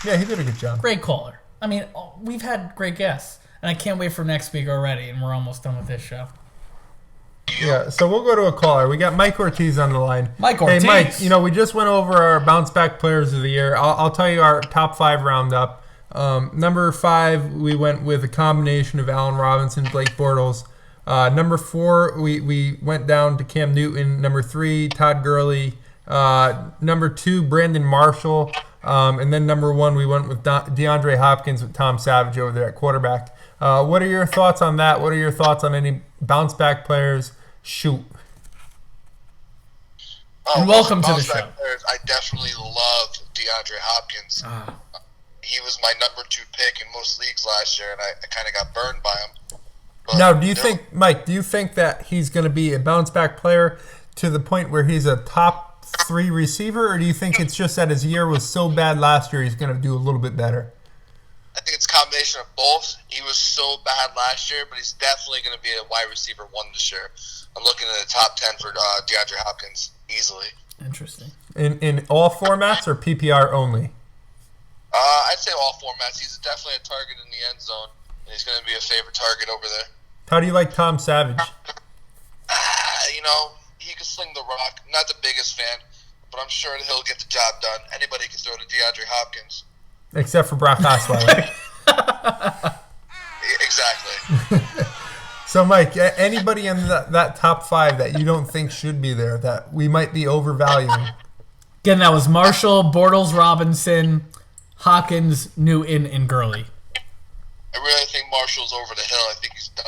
[SPEAKER 2] Yeah, he did a good job.
[SPEAKER 1] Great caller. I mean, we've had great guests, and I can't wait for next week already, and we're almost done with this show.
[SPEAKER 2] Yeah, so we'll go to a caller. We got Mike Ortiz on the line.
[SPEAKER 1] Mike Ortiz.
[SPEAKER 2] Hey, Mike, we just went over our bounce back players of the year. I'll tell you our top 5 roundup. Number 5, we went with a combination of Allen Robinson, Blake Bortles. Number 4, we went down to Cam Newton. Number 3, Todd Gurley. Number 2, Brandon Marshall. And then number 1, we went with DeAndre Hopkins with Tom Savage over there at quarterback. What are your thoughts on that? What are your thoughts on any bounce back players? Shoot.
[SPEAKER 1] And welcome to the show.
[SPEAKER 3] Players, I definitely love DeAndre Hopkins. He was my number 2 pick in most leagues last year, and I kind of got burned by him. But
[SPEAKER 2] now, do you think that he's going to be a bounce back player to the point where he's a top 3 receiver, or do you think it's just that his year was so bad last year he's going to do a little bit better?
[SPEAKER 3] I think it's a combination of both. He was so bad last year, but he's definitely going to be a wide receiver 1 this year. I'm looking at the top 10 for DeAndre Hopkins easily.
[SPEAKER 1] Interesting.
[SPEAKER 2] In all formats or PPR only?
[SPEAKER 3] I'd say all formats. He's definitely a target in the end zone, and he's going to be a favorite target over there.
[SPEAKER 2] How do you like Tom Savage?
[SPEAKER 3] He can sling the rock. I'm not the biggest fan, but I'm sure that he'll get the job done. Anybody can throw to DeAndre Hopkins.
[SPEAKER 2] Except for Brock Osweiler.
[SPEAKER 3] Exactly.
[SPEAKER 2] So, Mike, anybody in that top 5 that you don't think should be there that we might be overvaluing?
[SPEAKER 1] Again, that was Marshall, Bortles, Robinson, Hawkins, Newton, and Gurley.
[SPEAKER 5] I really think Marshall's over the hill. I think he's done.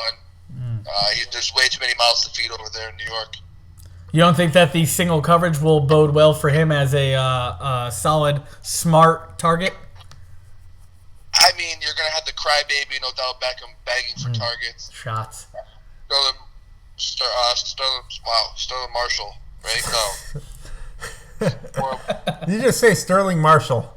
[SPEAKER 5] There's way too many mouths to feed over there in New York.
[SPEAKER 1] You don't think that the single coverage will bode well for him as a solid, smart target?
[SPEAKER 5] I mean, you're going to have the crybaby and Odell Beckham begging for targets.
[SPEAKER 1] Shots.
[SPEAKER 5] Sterling Marshall, right? No.
[SPEAKER 2] You just say Sterling Marshall.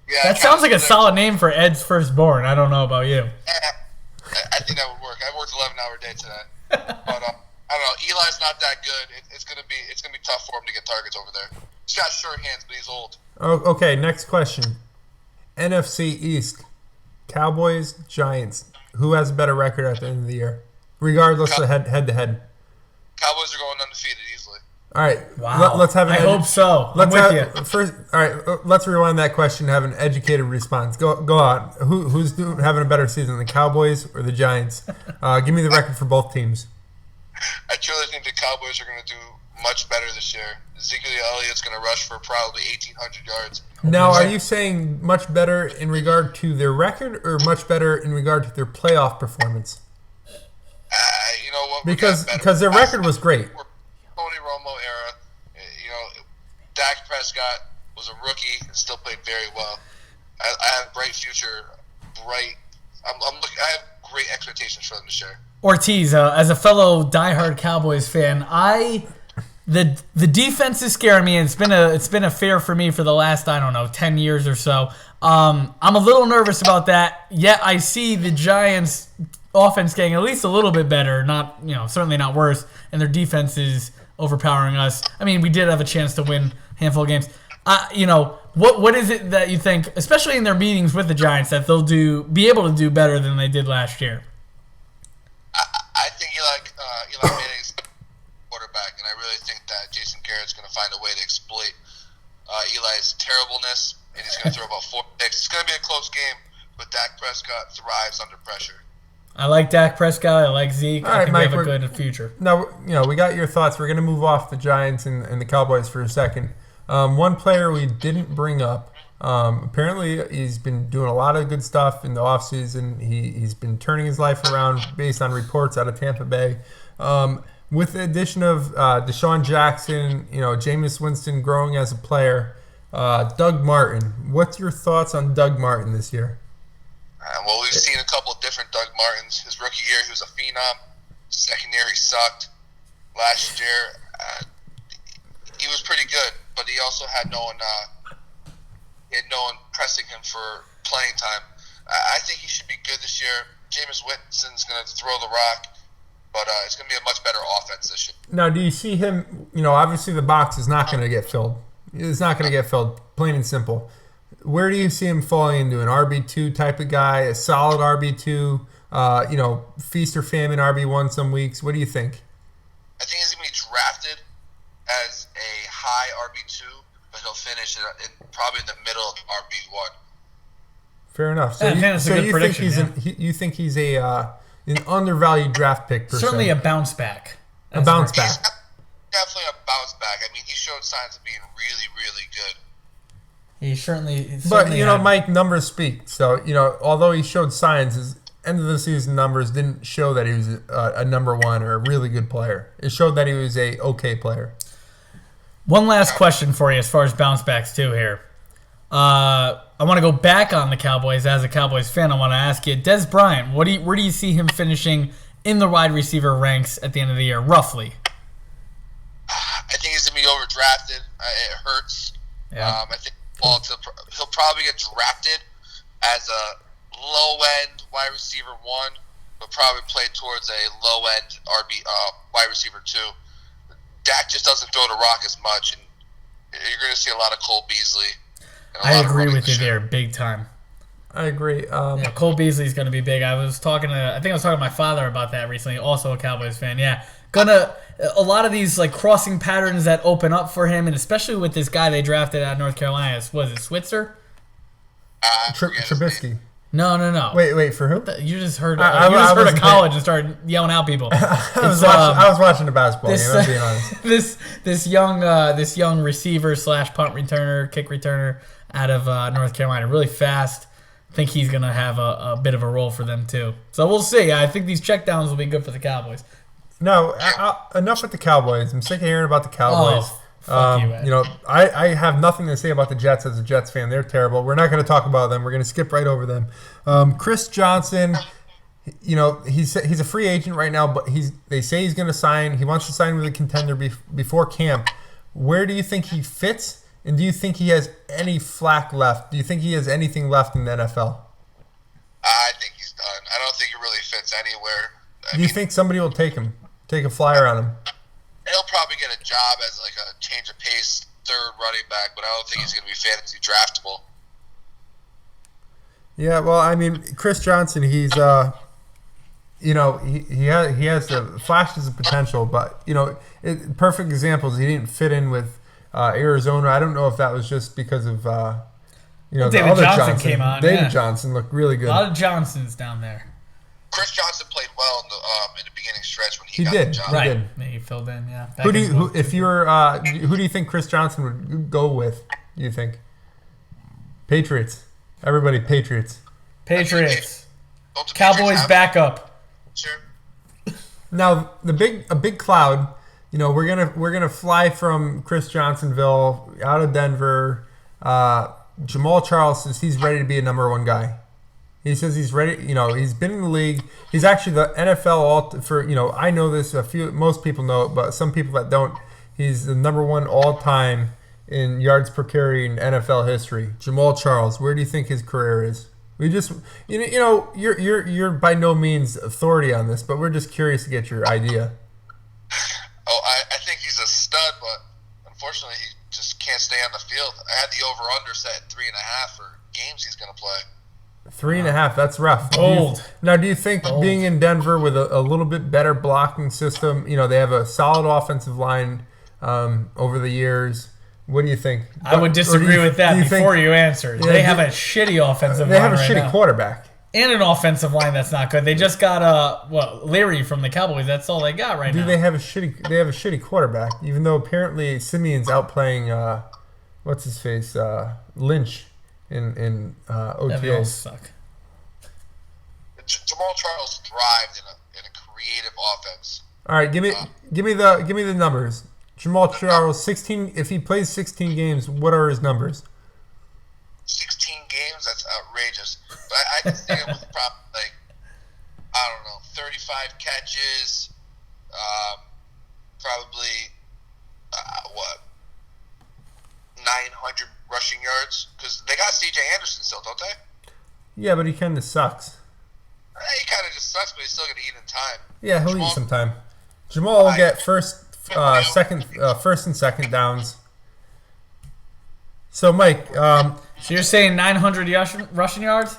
[SPEAKER 5] Yeah,
[SPEAKER 1] That sounds like a solid name for Ed's firstborn. I don't know about you.
[SPEAKER 5] I think that would work. I worked 11-hour day today, but I don't know. Eli's not that good. It's gonna be tough for him to get targets over there. He's got sure hands, but he's old.
[SPEAKER 2] Oh, okay, next question. NFC East. Cowboys, Giants. Who has a better record at the end of the year? Regardless of head-to-head.
[SPEAKER 5] Cowboys are going undefeated easily.
[SPEAKER 2] All right.
[SPEAKER 1] Wow.
[SPEAKER 2] Let's have an
[SPEAKER 1] I hope so. I'm with you.
[SPEAKER 2] First, all right, let's rewind that question and have an educated response. Go on. Who's having a better season, the Cowboys or the Giants? Give me the record for both teams.
[SPEAKER 5] I truly think the Cowboys are going to do much better this year. Ezekiel Elliott's going to rush for probably 1,800 yards.
[SPEAKER 2] Now, are you saying much better in regard to their record or much better in regard to their playoff performance?
[SPEAKER 5] You know what?
[SPEAKER 2] Because their record was great.
[SPEAKER 5] Tony Romo era. You know, Dak Prescott was a rookie and still played very well. I have a bright future. I have great expectations for them this year.
[SPEAKER 1] Ortiz, as a fellow diehard Cowboys fan, the defense is scaring me, and it's been a fear for me for the last 10 years or so. I'm a little nervous about that. Yet I see the Giants' offense getting at least a little bit better, certainly not worse, and their defense is overpowering us. I mean, we did have a chance to win a handful of games. What is it that you think, especially in their meetings with the Giants, that they'll be able to do better than they did last year?
[SPEAKER 5] I think Eli Manning's quarterback, and I really think that Jason Garrett's going to find a way to exploit Eli's terribleness, and he's going to throw about 4 picks. It's going to be a close game, but Dak Prescott thrives under pressure.
[SPEAKER 1] I like Dak Prescott. I like Zeke.
[SPEAKER 2] All
[SPEAKER 1] I
[SPEAKER 2] right,
[SPEAKER 1] think
[SPEAKER 2] Mike,
[SPEAKER 1] we have a good future.
[SPEAKER 2] Now, we got your thoughts. We're going to move off the Giants and the Cowboys for a second. One player we didn't bring up, apparently he's been doing a lot of good stuff in the offseason. He's been turning his life around based on reports out of Tampa Bay. With the addition of Deshaun Jackson, Jameis Winston growing as a player, Doug Martin. What's your thoughts on Doug Martin this year?
[SPEAKER 5] Well, we've seen a couple of different Doug Martins. His rookie year, he was a phenom. Second year, he sucked. Last year, he was pretty good, but he also had no one pressing him for playing time. I think he should be good this year. Jameis Winston's going to throw the rock, but it's going to be a much better offense this year.
[SPEAKER 2] Now, do you see him, obviously the box is not going to get filled. It's not going to get filled, plain and simple. Where do you see him falling into an RB2 type of guy, a solid RB2, feast or famine RB1 some weeks? What do you think?
[SPEAKER 5] I think he's going to be drafted as a high RB2, but he'll finish probably in the middle of RB1.
[SPEAKER 2] Fair enough. So you think he's an undervalued draft pick per
[SPEAKER 1] Certainly
[SPEAKER 2] se.
[SPEAKER 1] a bounce back.
[SPEAKER 2] A bounce back.
[SPEAKER 5] He's definitely a bounce back. I mean, he showed signs of being really, really good.
[SPEAKER 1] He certainly
[SPEAKER 2] But, Mike, numbers speak. So, although he showed signs, his end of the season numbers didn't show that he was a number one or a really good player. It showed that he was a okay player.
[SPEAKER 1] One last question for you as far as bounce backs, too, here. I want to go back on the Cowboys. As a Cowboys fan, I want to ask you, Des Bryant, where do you see him finishing in the wide receiver ranks at the end of the year, roughly?
[SPEAKER 5] I think he's going to be overdrafted. It hurts.
[SPEAKER 1] Yeah.
[SPEAKER 5] I think he'll probably get drafted as a low-end wide receiver 1, but probably play towards a low-end wide receiver 2. Dak just doesn't throw the rock as much, and you're going to see a lot of Cole Beasley.
[SPEAKER 1] I agree with you there, big time.
[SPEAKER 2] I agree.
[SPEAKER 1] Cole Beasley's going to be big. I think I was talking to my father about that recently, also a Cowboys fan. Yeah, a lot of these like crossing patterns that open up for him, and especially with this guy they drafted out of North Carolina. Was it Switzer?
[SPEAKER 2] Trubisky.
[SPEAKER 1] No.
[SPEAKER 2] Wait, for who?
[SPEAKER 1] You just heard.
[SPEAKER 2] I
[SPEAKER 1] you just heard
[SPEAKER 2] wasn't
[SPEAKER 1] a college and started yelling out people.
[SPEAKER 2] I was watching the basketball game. I'm being honest.
[SPEAKER 1] This young receiver / punt returner, kick returner out of North Carolina, really fast. I think he's gonna have a bit of a role for them too. So we'll see. I think these checkdowns will be good for the Cowboys.
[SPEAKER 2] No, enough with the Cowboys. I'm sick of hearing about the Cowboys.
[SPEAKER 1] Oh, fuck you, Ed.
[SPEAKER 2] I have nothing to say about the Jets as a Jets fan. They're terrible. We're not going to talk about them. We're going to skip right over them. Chris Johnson, he's a free agent right now, but they say he's going to sign. He wants to sign with a contender before camp. Where do you think he fits? And do you think he has any flack left? Do you think he has anything left in the NFL?
[SPEAKER 5] I think he's done. I don't think he really fits anywhere.
[SPEAKER 2] Do you think somebody will take a flyer on him?
[SPEAKER 5] He'll probably get a job as like a change of pace third running back, but I don't think he's going to be fantasy draftable.
[SPEAKER 2] Yeah, well, I mean, Chris Johnson, he's he has the flashes of potential, but perfect examples. He didn't fit in with Arizona. I don't know if that was just because of the
[SPEAKER 1] David
[SPEAKER 2] other
[SPEAKER 1] Johnson came on.
[SPEAKER 2] David Johnson looked really good.
[SPEAKER 1] A lot of Johnsons down there.
[SPEAKER 5] Chris Johnson played well in the beginning stretch when he got the job.
[SPEAKER 1] Right.
[SPEAKER 2] He did.
[SPEAKER 1] He filled in, yeah.
[SPEAKER 2] Who do you think Chris Johnson would go with? Do you think? Patriots. Everybody, Patriots.
[SPEAKER 1] Cowboys backup.
[SPEAKER 5] Sure.
[SPEAKER 2] Now a big cloud. We're gonna fly from Chris Johnsonville out of Denver. Jamal Charles says he's ready to be a number one guy. He says he's ready. He's been in the league. He's actually the NFL I know this. Most people know it, but some people that don't. He's the number one all time in yards per carry in NFL history. Jamal Charles. Where do you think his career is? We just, you're by no means authority on this, but we're just curious to get your idea.
[SPEAKER 5] Oh, I think he's a stud, but unfortunately he just can't stay on the field. I had the over/under set at 3.5 for games he's going to play.
[SPEAKER 2] 3.5, that's rough.
[SPEAKER 1] Old.
[SPEAKER 2] Do you think being in Denver with a little bit better blocking system, they have a solid offensive line over the years. What do you think?
[SPEAKER 1] I would disagree with that before you answer. They have a shitty offensive line.
[SPEAKER 2] They have a shitty quarterback.
[SPEAKER 1] And an offensive line that's not good. They just got Leary from the Cowboys. That's all they got right now.
[SPEAKER 2] They have a shitty quarterback, even though apparently Simeon's outplaying what's his face? Lynch in OTAs.
[SPEAKER 1] They all suck.
[SPEAKER 5] Jamal Charles thrived in a creative offense.
[SPEAKER 2] All right, give me the numbers. Jamal Charles, 16. If he plays 16 games, what are his numbers?
[SPEAKER 5] 16 games? That's outrageous. But I can see it with probably 35 catches, probably 900 rushing yards, because they got C.J. Anderson still, don't they?
[SPEAKER 2] Yeah, but he kind of sucks.
[SPEAKER 5] He kind of just sucks, but he's still going to eat in time.
[SPEAKER 2] Yeah, he'll eat some time. Jamal will get first and second downs. So, Mike,
[SPEAKER 1] so you're saying 900 rushing yards?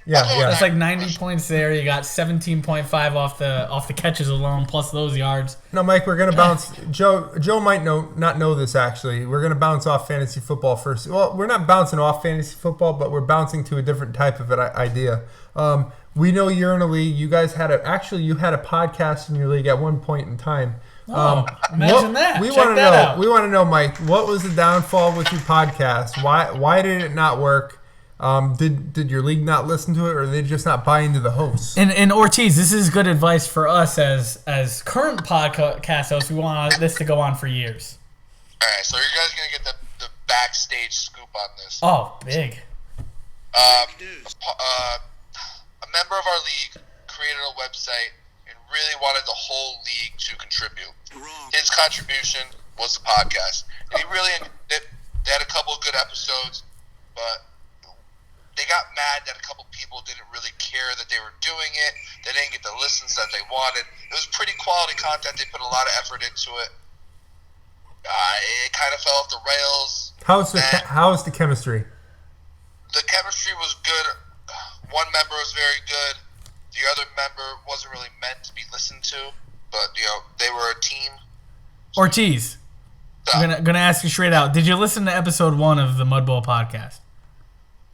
[SPEAKER 2] Yeah.
[SPEAKER 1] That's like 90 points there. You got 17.5 off the catches alone, plus those yards.
[SPEAKER 2] No, Mike, we're gonna bounce. Joe might not know this actually. We're gonna bounce off fantasy football first. Well, we're not bouncing off fantasy football, but we're bouncing to a different type of an idea. We know you're in a league. You guys had a podcast in your league at one point in time.
[SPEAKER 1] Imagine that.
[SPEAKER 2] We want to know. We want to know, Mike. What was the downfall with your podcast? Why did it not work? Did your league not listen to it, or did they just not buy into the hosts?
[SPEAKER 1] And Ortiz, this is good advice for us as current podcast hosts. We want this to go on for years.
[SPEAKER 5] All right, so you guys are gonna get the backstage scoop on this.
[SPEAKER 1] Oh, big.
[SPEAKER 5] A member of our league created a website and really wanted the whole league to contribute. His contribution was the podcast, and he really enjoyed it. They had a couple of good episodes, but they got mad that a couple people didn't really care that they were doing it. They didn't get the listens that they wanted. It was pretty quality content. They put a lot of effort into it. It kind of fell off the rails.
[SPEAKER 2] How is the chemistry?
[SPEAKER 5] The chemistry was good. One member was very good. The other member wasn't really meant to be listened to, but they were a team.
[SPEAKER 1] Ortiz, I'm gonna ask you straight out. Did you listen to episode 1 of the Mudbowl Podcast?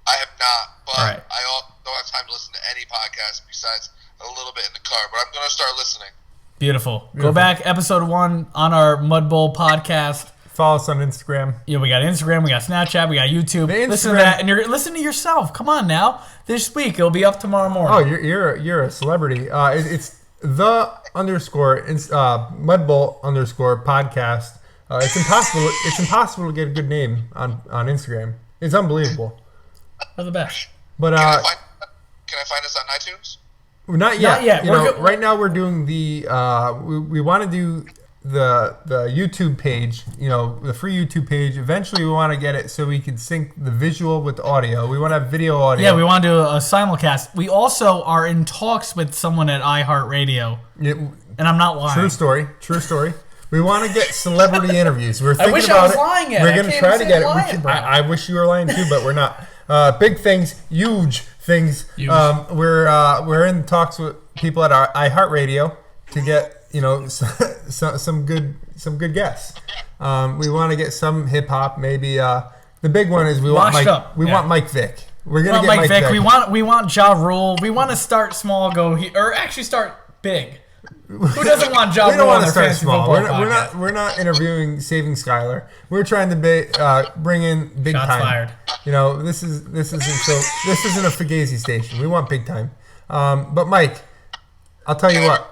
[SPEAKER 5] I have not, but
[SPEAKER 1] All right.
[SPEAKER 5] I don't have time to listen to any podcast besides a little bit in the car, but I'm going to start listening.
[SPEAKER 1] Beautiful. Go back, episode 1 on our Mudbowl podcast.
[SPEAKER 2] Follow us on Instagram.
[SPEAKER 1] Yeah, we got Instagram, we got Snapchat, we got YouTube. Listen to that, and you're listening to yourself. Come on now. This week, it'll be up tomorrow morning.
[SPEAKER 2] Oh, you're a celebrity. It's the Mudbowl _podcast. It's impossible to get a good name on Instagram. It's unbelievable.
[SPEAKER 1] We're the best.
[SPEAKER 2] But
[SPEAKER 5] Can I find us on iTunes?
[SPEAKER 2] Not yet.
[SPEAKER 1] Not yet.
[SPEAKER 2] Right now we're doing the we want to do the YouTube page, the free YouTube page. Eventually we want to get it so we can sync the visual with the audio. We want to have video audio.
[SPEAKER 1] Yeah, we want to do a simulcast. We also are in talks with someone at iHeartRadio. And I'm not lying.
[SPEAKER 2] True story. We want to get celebrity interviews. We're thinking
[SPEAKER 1] wish
[SPEAKER 2] about
[SPEAKER 1] I was
[SPEAKER 2] it.
[SPEAKER 1] lying yet.
[SPEAKER 2] We're
[SPEAKER 1] I
[SPEAKER 2] going to
[SPEAKER 1] can't
[SPEAKER 2] try
[SPEAKER 1] even
[SPEAKER 2] to get
[SPEAKER 1] say
[SPEAKER 2] it.
[SPEAKER 1] lying, bro.
[SPEAKER 2] I wish you were lying too, but we're not. Big things, huge things.
[SPEAKER 1] Huge.
[SPEAKER 2] We're in talks with people at our iHeartRadio to get some good guests. We want to get some hip hop. Maybe the big one is we want Mike Vick. We're gonna get Mike Vick.
[SPEAKER 1] We want Ja Rule. We want to start small, or actually start big. Who doesn't want Ja Rule?
[SPEAKER 2] We don't want
[SPEAKER 1] on
[SPEAKER 2] to
[SPEAKER 1] their
[SPEAKER 2] start
[SPEAKER 1] fantasy
[SPEAKER 2] small.
[SPEAKER 1] football
[SPEAKER 2] We're not interviewing Saving Skylar. We're trying to bring in big
[SPEAKER 1] Shots
[SPEAKER 2] time.
[SPEAKER 1] fired.
[SPEAKER 2] This isn't a Fugazi station. We want big time. But Mike, I'll tell you what.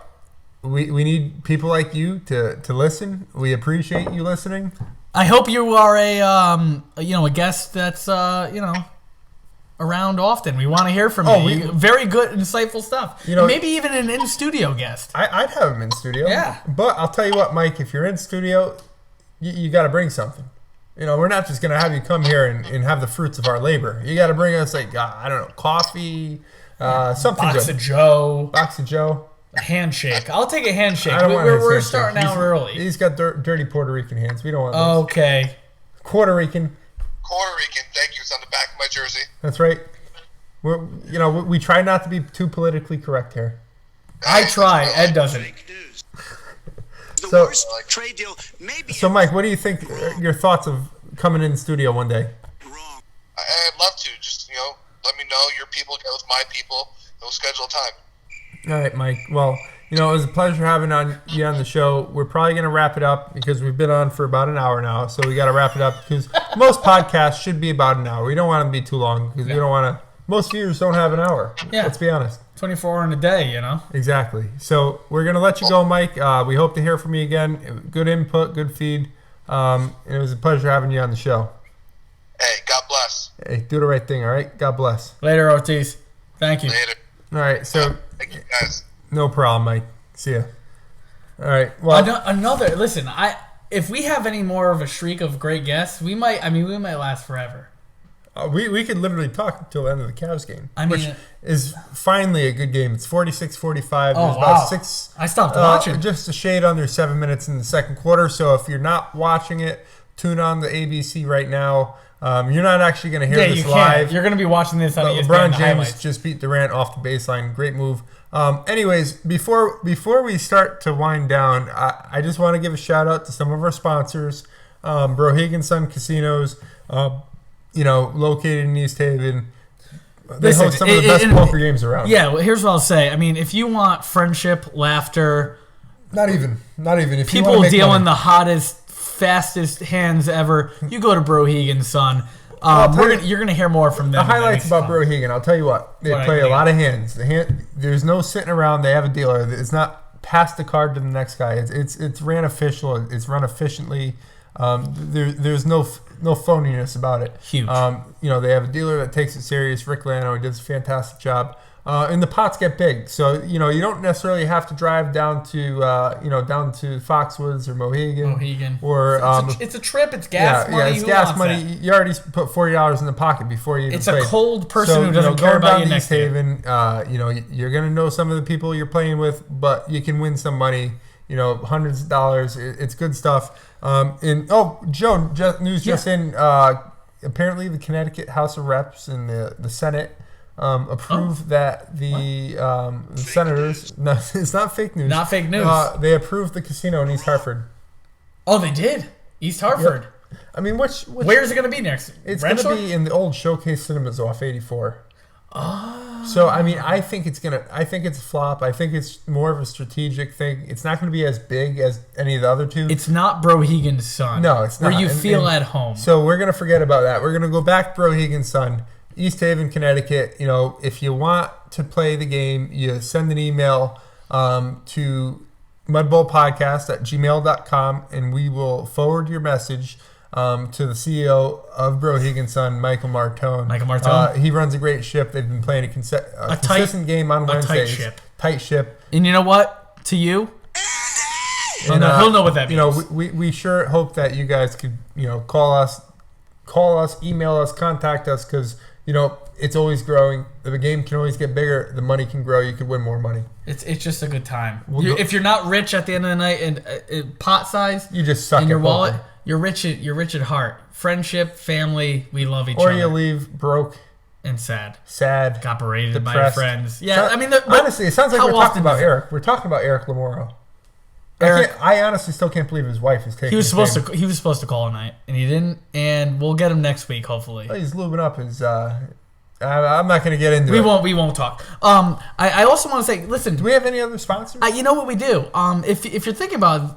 [SPEAKER 2] We need people like you to listen. We appreciate you listening.
[SPEAKER 1] I hope you are a guest that's around often. We want to hear from you. Very good, insightful stuff. Maybe even an in-studio guest.
[SPEAKER 2] I'd have him in studio.
[SPEAKER 1] Yeah.
[SPEAKER 2] But I'll tell you what, Mike, if you're in studio, you got to bring something. We're not just going to have you come here and have the fruits of our labor. You got to bring us, coffee, something
[SPEAKER 1] Box
[SPEAKER 2] good.
[SPEAKER 1] Box of Joe. A handshake. I'll take a handshake.
[SPEAKER 2] I don't want his
[SPEAKER 1] We're
[SPEAKER 2] handshake.
[SPEAKER 1] starting out early.
[SPEAKER 2] He's got dirty Puerto Rican hands. We don't want those.
[SPEAKER 1] Okay.
[SPEAKER 2] Puerto Rican.
[SPEAKER 5] Thank you. It's on the back of my jersey.
[SPEAKER 2] That's right. We try not to be too politically correct here.
[SPEAKER 1] I try. Ed doesn't.
[SPEAKER 2] So,
[SPEAKER 4] worst trade deal maybe.
[SPEAKER 2] So, Mike, what do you think? Your thoughts of coming in the studio one day?
[SPEAKER 4] Wrong.
[SPEAKER 5] I'd love to. Just let me know. Your people get with my people. We'll schedule a time.
[SPEAKER 2] All right, Mike. Well, it was a pleasure having you on the show. We're probably going to wrap it up because we've been on for about an hour now. So we got to wrap it up because most podcasts should be about an hour. We don't want them to be too long because we don't want to. Most viewers don't have an hour.
[SPEAKER 1] Yeah.
[SPEAKER 2] Let's be honest.
[SPEAKER 1] 24 in a day,
[SPEAKER 2] Exactly. So we're going to let you go, Mike. We hope to hear from you again. Good input, good feed. And it was a pleasure having you on the show.
[SPEAKER 5] Hey, God bless.
[SPEAKER 2] Hey, do the right thing, all right? God bless.
[SPEAKER 1] Later, Ortiz. Thank you.
[SPEAKER 5] Later.
[SPEAKER 2] All right, so
[SPEAKER 5] Thank you, guys.
[SPEAKER 2] no problem, Mike. See ya. All right. Well,
[SPEAKER 1] Listen, if we have any more of a streak of great guests, we might last forever.
[SPEAKER 2] we could literally talk until the end of the Cavs game, which
[SPEAKER 1] mean,
[SPEAKER 2] is finally a good game. It's 46-45.
[SPEAKER 1] Oh,
[SPEAKER 2] There's
[SPEAKER 1] wow.
[SPEAKER 2] about 6.
[SPEAKER 1] I stopped watching.
[SPEAKER 2] Just a shade under 7 minutes in the second quarter. So if you're not watching it, tune on the ABC right now. You're not actually going to hear this live.
[SPEAKER 1] You're going to be watching this on ESPN.
[SPEAKER 2] LeBron James
[SPEAKER 1] highlights.
[SPEAKER 2] just beat Durant off the baseline. Great move. Anyways, before we start to wind down, I just want to give a shout out to some of our sponsors, Brohegan Sun Casinos, located in East Haven. They host some of the best poker games around.
[SPEAKER 1] Yeah, well, here's what I'll say. I mean, if you want friendship, laughter,
[SPEAKER 2] not even. If
[SPEAKER 1] people
[SPEAKER 2] you
[SPEAKER 1] dealing
[SPEAKER 2] money.
[SPEAKER 1] the hottest, fastest hands ever, you go to Brohegan Sun. You're gonna hear more from them.
[SPEAKER 2] The highlights about Brohegan, I'll tell you what. They play a lot of hands. There's no sitting around. They have a dealer. It's not pass the card to the next guy. It's ran official. It's run efficiently. There's no phoniness about it.
[SPEAKER 1] Huge.
[SPEAKER 2] They have a dealer that takes it serious. Rick Lano, he does a fantastic job. And the pots get big, so you don't necessarily have to drive down to Foxwoods or Mohegan. Or
[SPEAKER 1] it's a trip. It's gas money.
[SPEAKER 2] Yeah, it's gas money. That? You already put $40 in the pocket before you even played.
[SPEAKER 1] It's a cold person who doesn't care about you next
[SPEAKER 2] to East Haven. You're gonna know some of the people you're playing with, but you can win some money. Hundreds of dollars. It's good stuff. Joe, news just in. Apparently, the Connecticut House of Reps and the Senate approved that the senators. No, it's not fake news.
[SPEAKER 1] Not fake news.
[SPEAKER 2] They approved the casino in East Hartford.
[SPEAKER 1] Oh, they did. East Hartford.
[SPEAKER 2] Yep. I mean, where's
[SPEAKER 1] it going to be next?
[SPEAKER 2] It's going to be in the old Showcase Cinemas off 84.
[SPEAKER 1] Oh.
[SPEAKER 2] So I mean, I think it's a flop. I think it's more of a strategic thing. It's not going to be as big as any of the other two.
[SPEAKER 1] It's not Brohegan's son.
[SPEAKER 2] No, it's not.
[SPEAKER 1] Where you feel at home.
[SPEAKER 2] So we're going to forget about that. We're going to go back to Brohegan's son, East Haven, Connecticut. You know, if you want to play the game, you send an email to mudbowlpodcast@gmail.com, and we will forward your message to the CEO of Brohegan's son, Michael Martone.
[SPEAKER 1] Michael Martone?
[SPEAKER 2] He runs a great ship. They've been playing a consistent game on Wednesdays. Tight ship.
[SPEAKER 1] And you know what? To you,
[SPEAKER 2] And,
[SPEAKER 1] he'll know what that means.
[SPEAKER 2] You know, we sure hope that you guys could, you know, call us, email us, contact us, because, you know, it's always growing. The game can always get bigger. The money can grow. You could win more money.
[SPEAKER 1] It's just a good time. If you're not rich at the end of the night and pot size,
[SPEAKER 2] you just suck
[SPEAKER 1] in your
[SPEAKER 2] at
[SPEAKER 1] wallet.
[SPEAKER 2] poker.
[SPEAKER 1] You're rich at heart. Friendship, family, we love each other.
[SPEAKER 2] Or you leave broke
[SPEAKER 1] and sad.
[SPEAKER 2] Got
[SPEAKER 1] berated by
[SPEAKER 2] depressed.
[SPEAKER 1] friends. Yeah, I mean,
[SPEAKER 2] honestly, it sounds like we're talking about
[SPEAKER 1] does
[SPEAKER 2] Eric. We're talking about Eric Lamoro. I honestly still can't believe his wife is taking. He was supposed
[SPEAKER 1] to call tonight, and he didn't. And we'll get him next week, hopefully.
[SPEAKER 2] Well, he's lubing up his. I'm not going to get into it.
[SPEAKER 1] We won't talk. I also want to say, listen.
[SPEAKER 2] Do we have any other sponsors?
[SPEAKER 1] You know what we do. If you're thinking about it,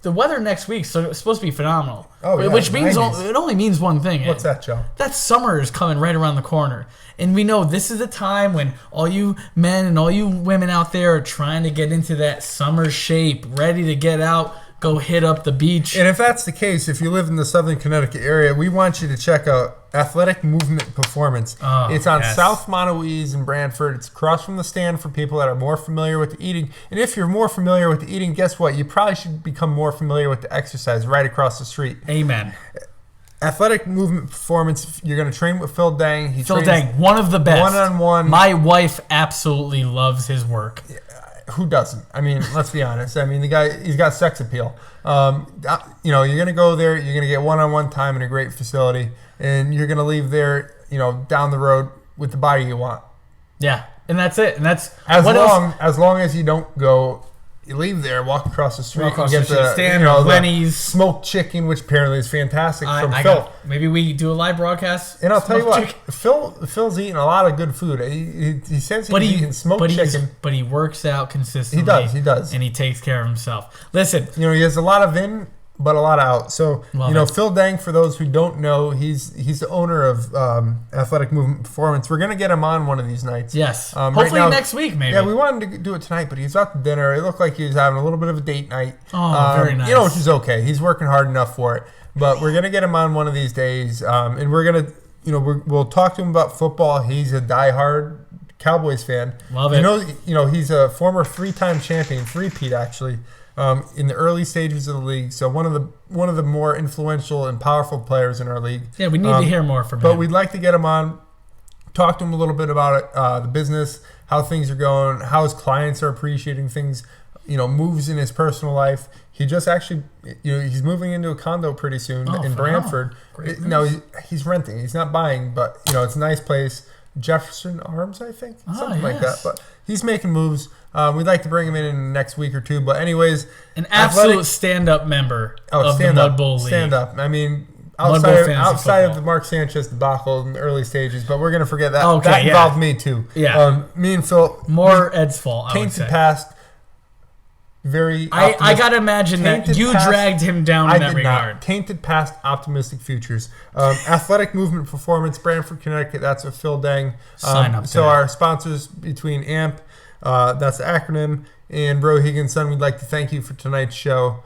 [SPEAKER 1] the weather next week, so it's supposed to be phenomenal.
[SPEAKER 2] Oh, yeah,
[SPEAKER 1] which means it only means one thing.
[SPEAKER 2] What's that, Joe?
[SPEAKER 1] That summer is coming right around the corner. And we know this is the time when all you men and all you women out there are trying to get into that summer shape, ready to get out, go hit up the beach.
[SPEAKER 2] And if that's the case, if you live in the Southern Connecticut area, we want you to check out Athletic Movement Performance. It's on South Monowese in Brantford. It's across from the stand for people that are more familiar with the eating. And if you're more familiar with the eating, guess what? You probably should become more familiar with the exercise right across the street.
[SPEAKER 1] Amen.
[SPEAKER 2] Athletic Movement Performance. You're going to train with Phil Dang.
[SPEAKER 1] Phil Dang, one of the best.
[SPEAKER 2] One-on-one.
[SPEAKER 1] My wife absolutely loves his work.
[SPEAKER 2] Who doesn't? I mean, let's be honest. I mean, the guy, he's got sex appeal. You know, you're going to go there. You're going to get one-on-one time in a great facility. And you're going to leave there, you know, down the road with the body you want.
[SPEAKER 1] Yeah, and that's it. And that's
[SPEAKER 2] as long as you don't go. You leave there, walk across the street, and get the
[SPEAKER 1] stand,
[SPEAKER 2] you know,
[SPEAKER 1] Lenny's
[SPEAKER 2] smoked chicken, which apparently is fantastic from Phil.
[SPEAKER 1] Maybe we do a live broadcast.
[SPEAKER 2] And I'll tell you what, Phil's eating a lot of good food. He says he's eating smoked chicken,
[SPEAKER 1] but he works out consistently.
[SPEAKER 2] He does,
[SPEAKER 1] and he takes care of himself. Listen,
[SPEAKER 2] you know, he has a lot of in, but a lot of out. So Phil Dang, for those who don't know, he's the owner of Athletic Movement Performance. We're gonna get him on one of these nights.
[SPEAKER 1] Yes, hopefully next week, maybe.
[SPEAKER 2] Yeah, we wanted to do it tonight, but he's out to dinner. It looked like he was having a little bit of a date night.
[SPEAKER 1] Oh, very nice.
[SPEAKER 2] You know, which is okay. He's working hard enough for it. But we're gonna get him on one of these days, and we're gonna, you know, we'll talk to him about football. He's a diehard Cowboys fan.
[SPEAKER 1] Love it.
[SPEAKER 2] You know, he's a former 3-time champion, three-peat actually. In the early stages of the league, so one of the more influential and powerful players in our league.
[SPEAKER 1] Yeah, we need to hear more from him.
[SPEAKER 2] But we'd like to get him on, talk to him a little bit about it, the business, how things are going, how his clients are appreciating things, you know, moves in his personal life. He just actually, you know, he's moving into a condo pretty soon in Brantford. No, he's renting. He's not buying, but you know, it's a nice place. Jefferson Arms, I think, something like that. But he's making moves. We'd like to bring him in the next week or two. But anyways,
[SPEAKER 1] an absolute stand-up member of the Mudbowl League.
[SPEAKER 2] Stand up. I mean, outside of the Mark Sanchez debacle in the early stages, but we're going to forget that. Okay, that involved me too.
[SPEAKER 1] Yeah.
[SPEAKER 2] Me and Phil.
[SPEAKER 1] More Ed's fault,
[SPEAKER 2] Tainted past.
[SPEAKER 1] I got to imagine that you dragged him down in that regard.
[SPEAKER 2] Not. Tainted past, optimistic futures. Athletic Movement Performance, Brantford, Connecticut. That's with Phil Dang.
[SPEAKER 1] Sign up.
[SPEAKER 2] So our sponsors between AMP, that's the acronym, and Brohegan's son, we'd like to thank you for tonight's show.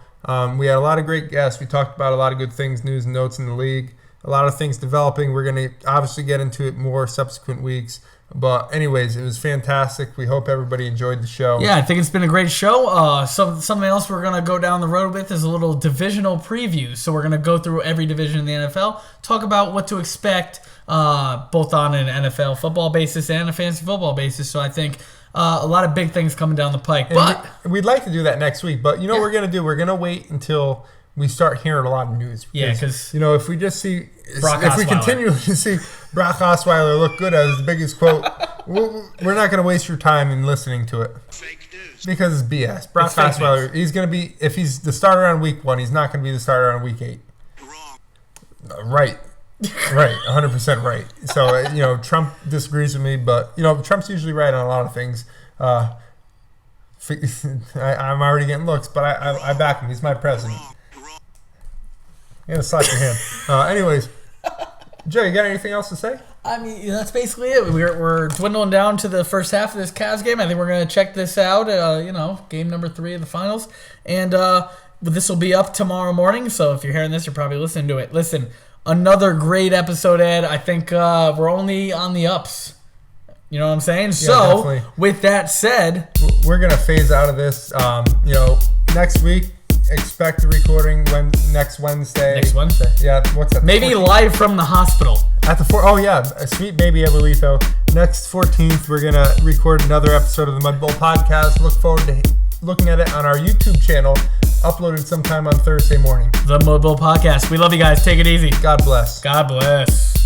[SPEAKER 2] We had a lot of great guests. We talked about a lot of good things, news and notes in the league, a lot of things developing. We're going to obviously get into it more subsequent weeks. But anyways, it was fantastic. We hope everybody enjoyed the show.
[SPEAKER 1] Yeah, I think it's been a great show. Something else we're going to go down the road with is a little divisional preview. So we're going to go through every division in the NFL, talk about what to expect both on an NFL football basis and a fantasy football basis. So I think a lot of big things coming down the pike. But
[SPEAKER 2] we'd like to do that next week. But you know what we're going to do? We're going to wait until we start hearing a lot of news.
[SPEAKER 1] Because
[SPEAKER 2] you know, if we just see,
[SPEAKER 1] if
[SPEAKER 2] we continue to see Brock Osweiler look good as the biggest quote, we're not going to waste your time in listening to it.
[SPEAKER 4] Fake news.
[SPEAKER 2] Because it's BS. Brock Osweiler, he's going to be, if he's the starter on week 1, he's not going to be the starter on week 8.
[SPEAKER 4] Wrong.
[SPEAKER 2] Right. Right, 100% right. So, Trump disagrees with me, but, Trump's usually right on a lot of things. I'm already getting looks, but I back him. He's my president. I'm going to slap your hand. Anyways, Joe, you got anything else to say?
[SPEAKER 1] I mean, that's basically it. We're dwindling down to the first half of this Cavs game. I think we're going to check this out, game number 3 of the finals. And this will be up tomorrow morning, so if you're hearing this, you're probably listening to it. Listen, another great episode, Ed. I think we're only on the ups. You know what I'm saying?
[SPEAKER 2] Yeah,
[SPEAKER 1] so,
[SPEAKER 2] definitely.
[SPEAKER 1] With that said,
[SPEAKER 2] we're going to phase out of this. Next week, expect the recording next Wednesday.
[SPEAKER 1] Next Wednesday.
[SPEAKER 2] Yeah, what's that?
[SPEAKER 1] Maybe
[SPEAKER 2] 14th?
[SPEAKER 1] live from the hospital.
[SPEAKER 2] At the a sweet baby Ebolito. Next 14th, we're going to record another episode of the Mudbowl Podcast. Look forward to looking at it on our YouTube channel, uploaded sometime on Thursday morning.
[SPEAKER 1] The Mudbowl Podcast. We love you guys. Take it easy.
[SPEAKER 2] God bless.
[SPEAKER 1] God bless.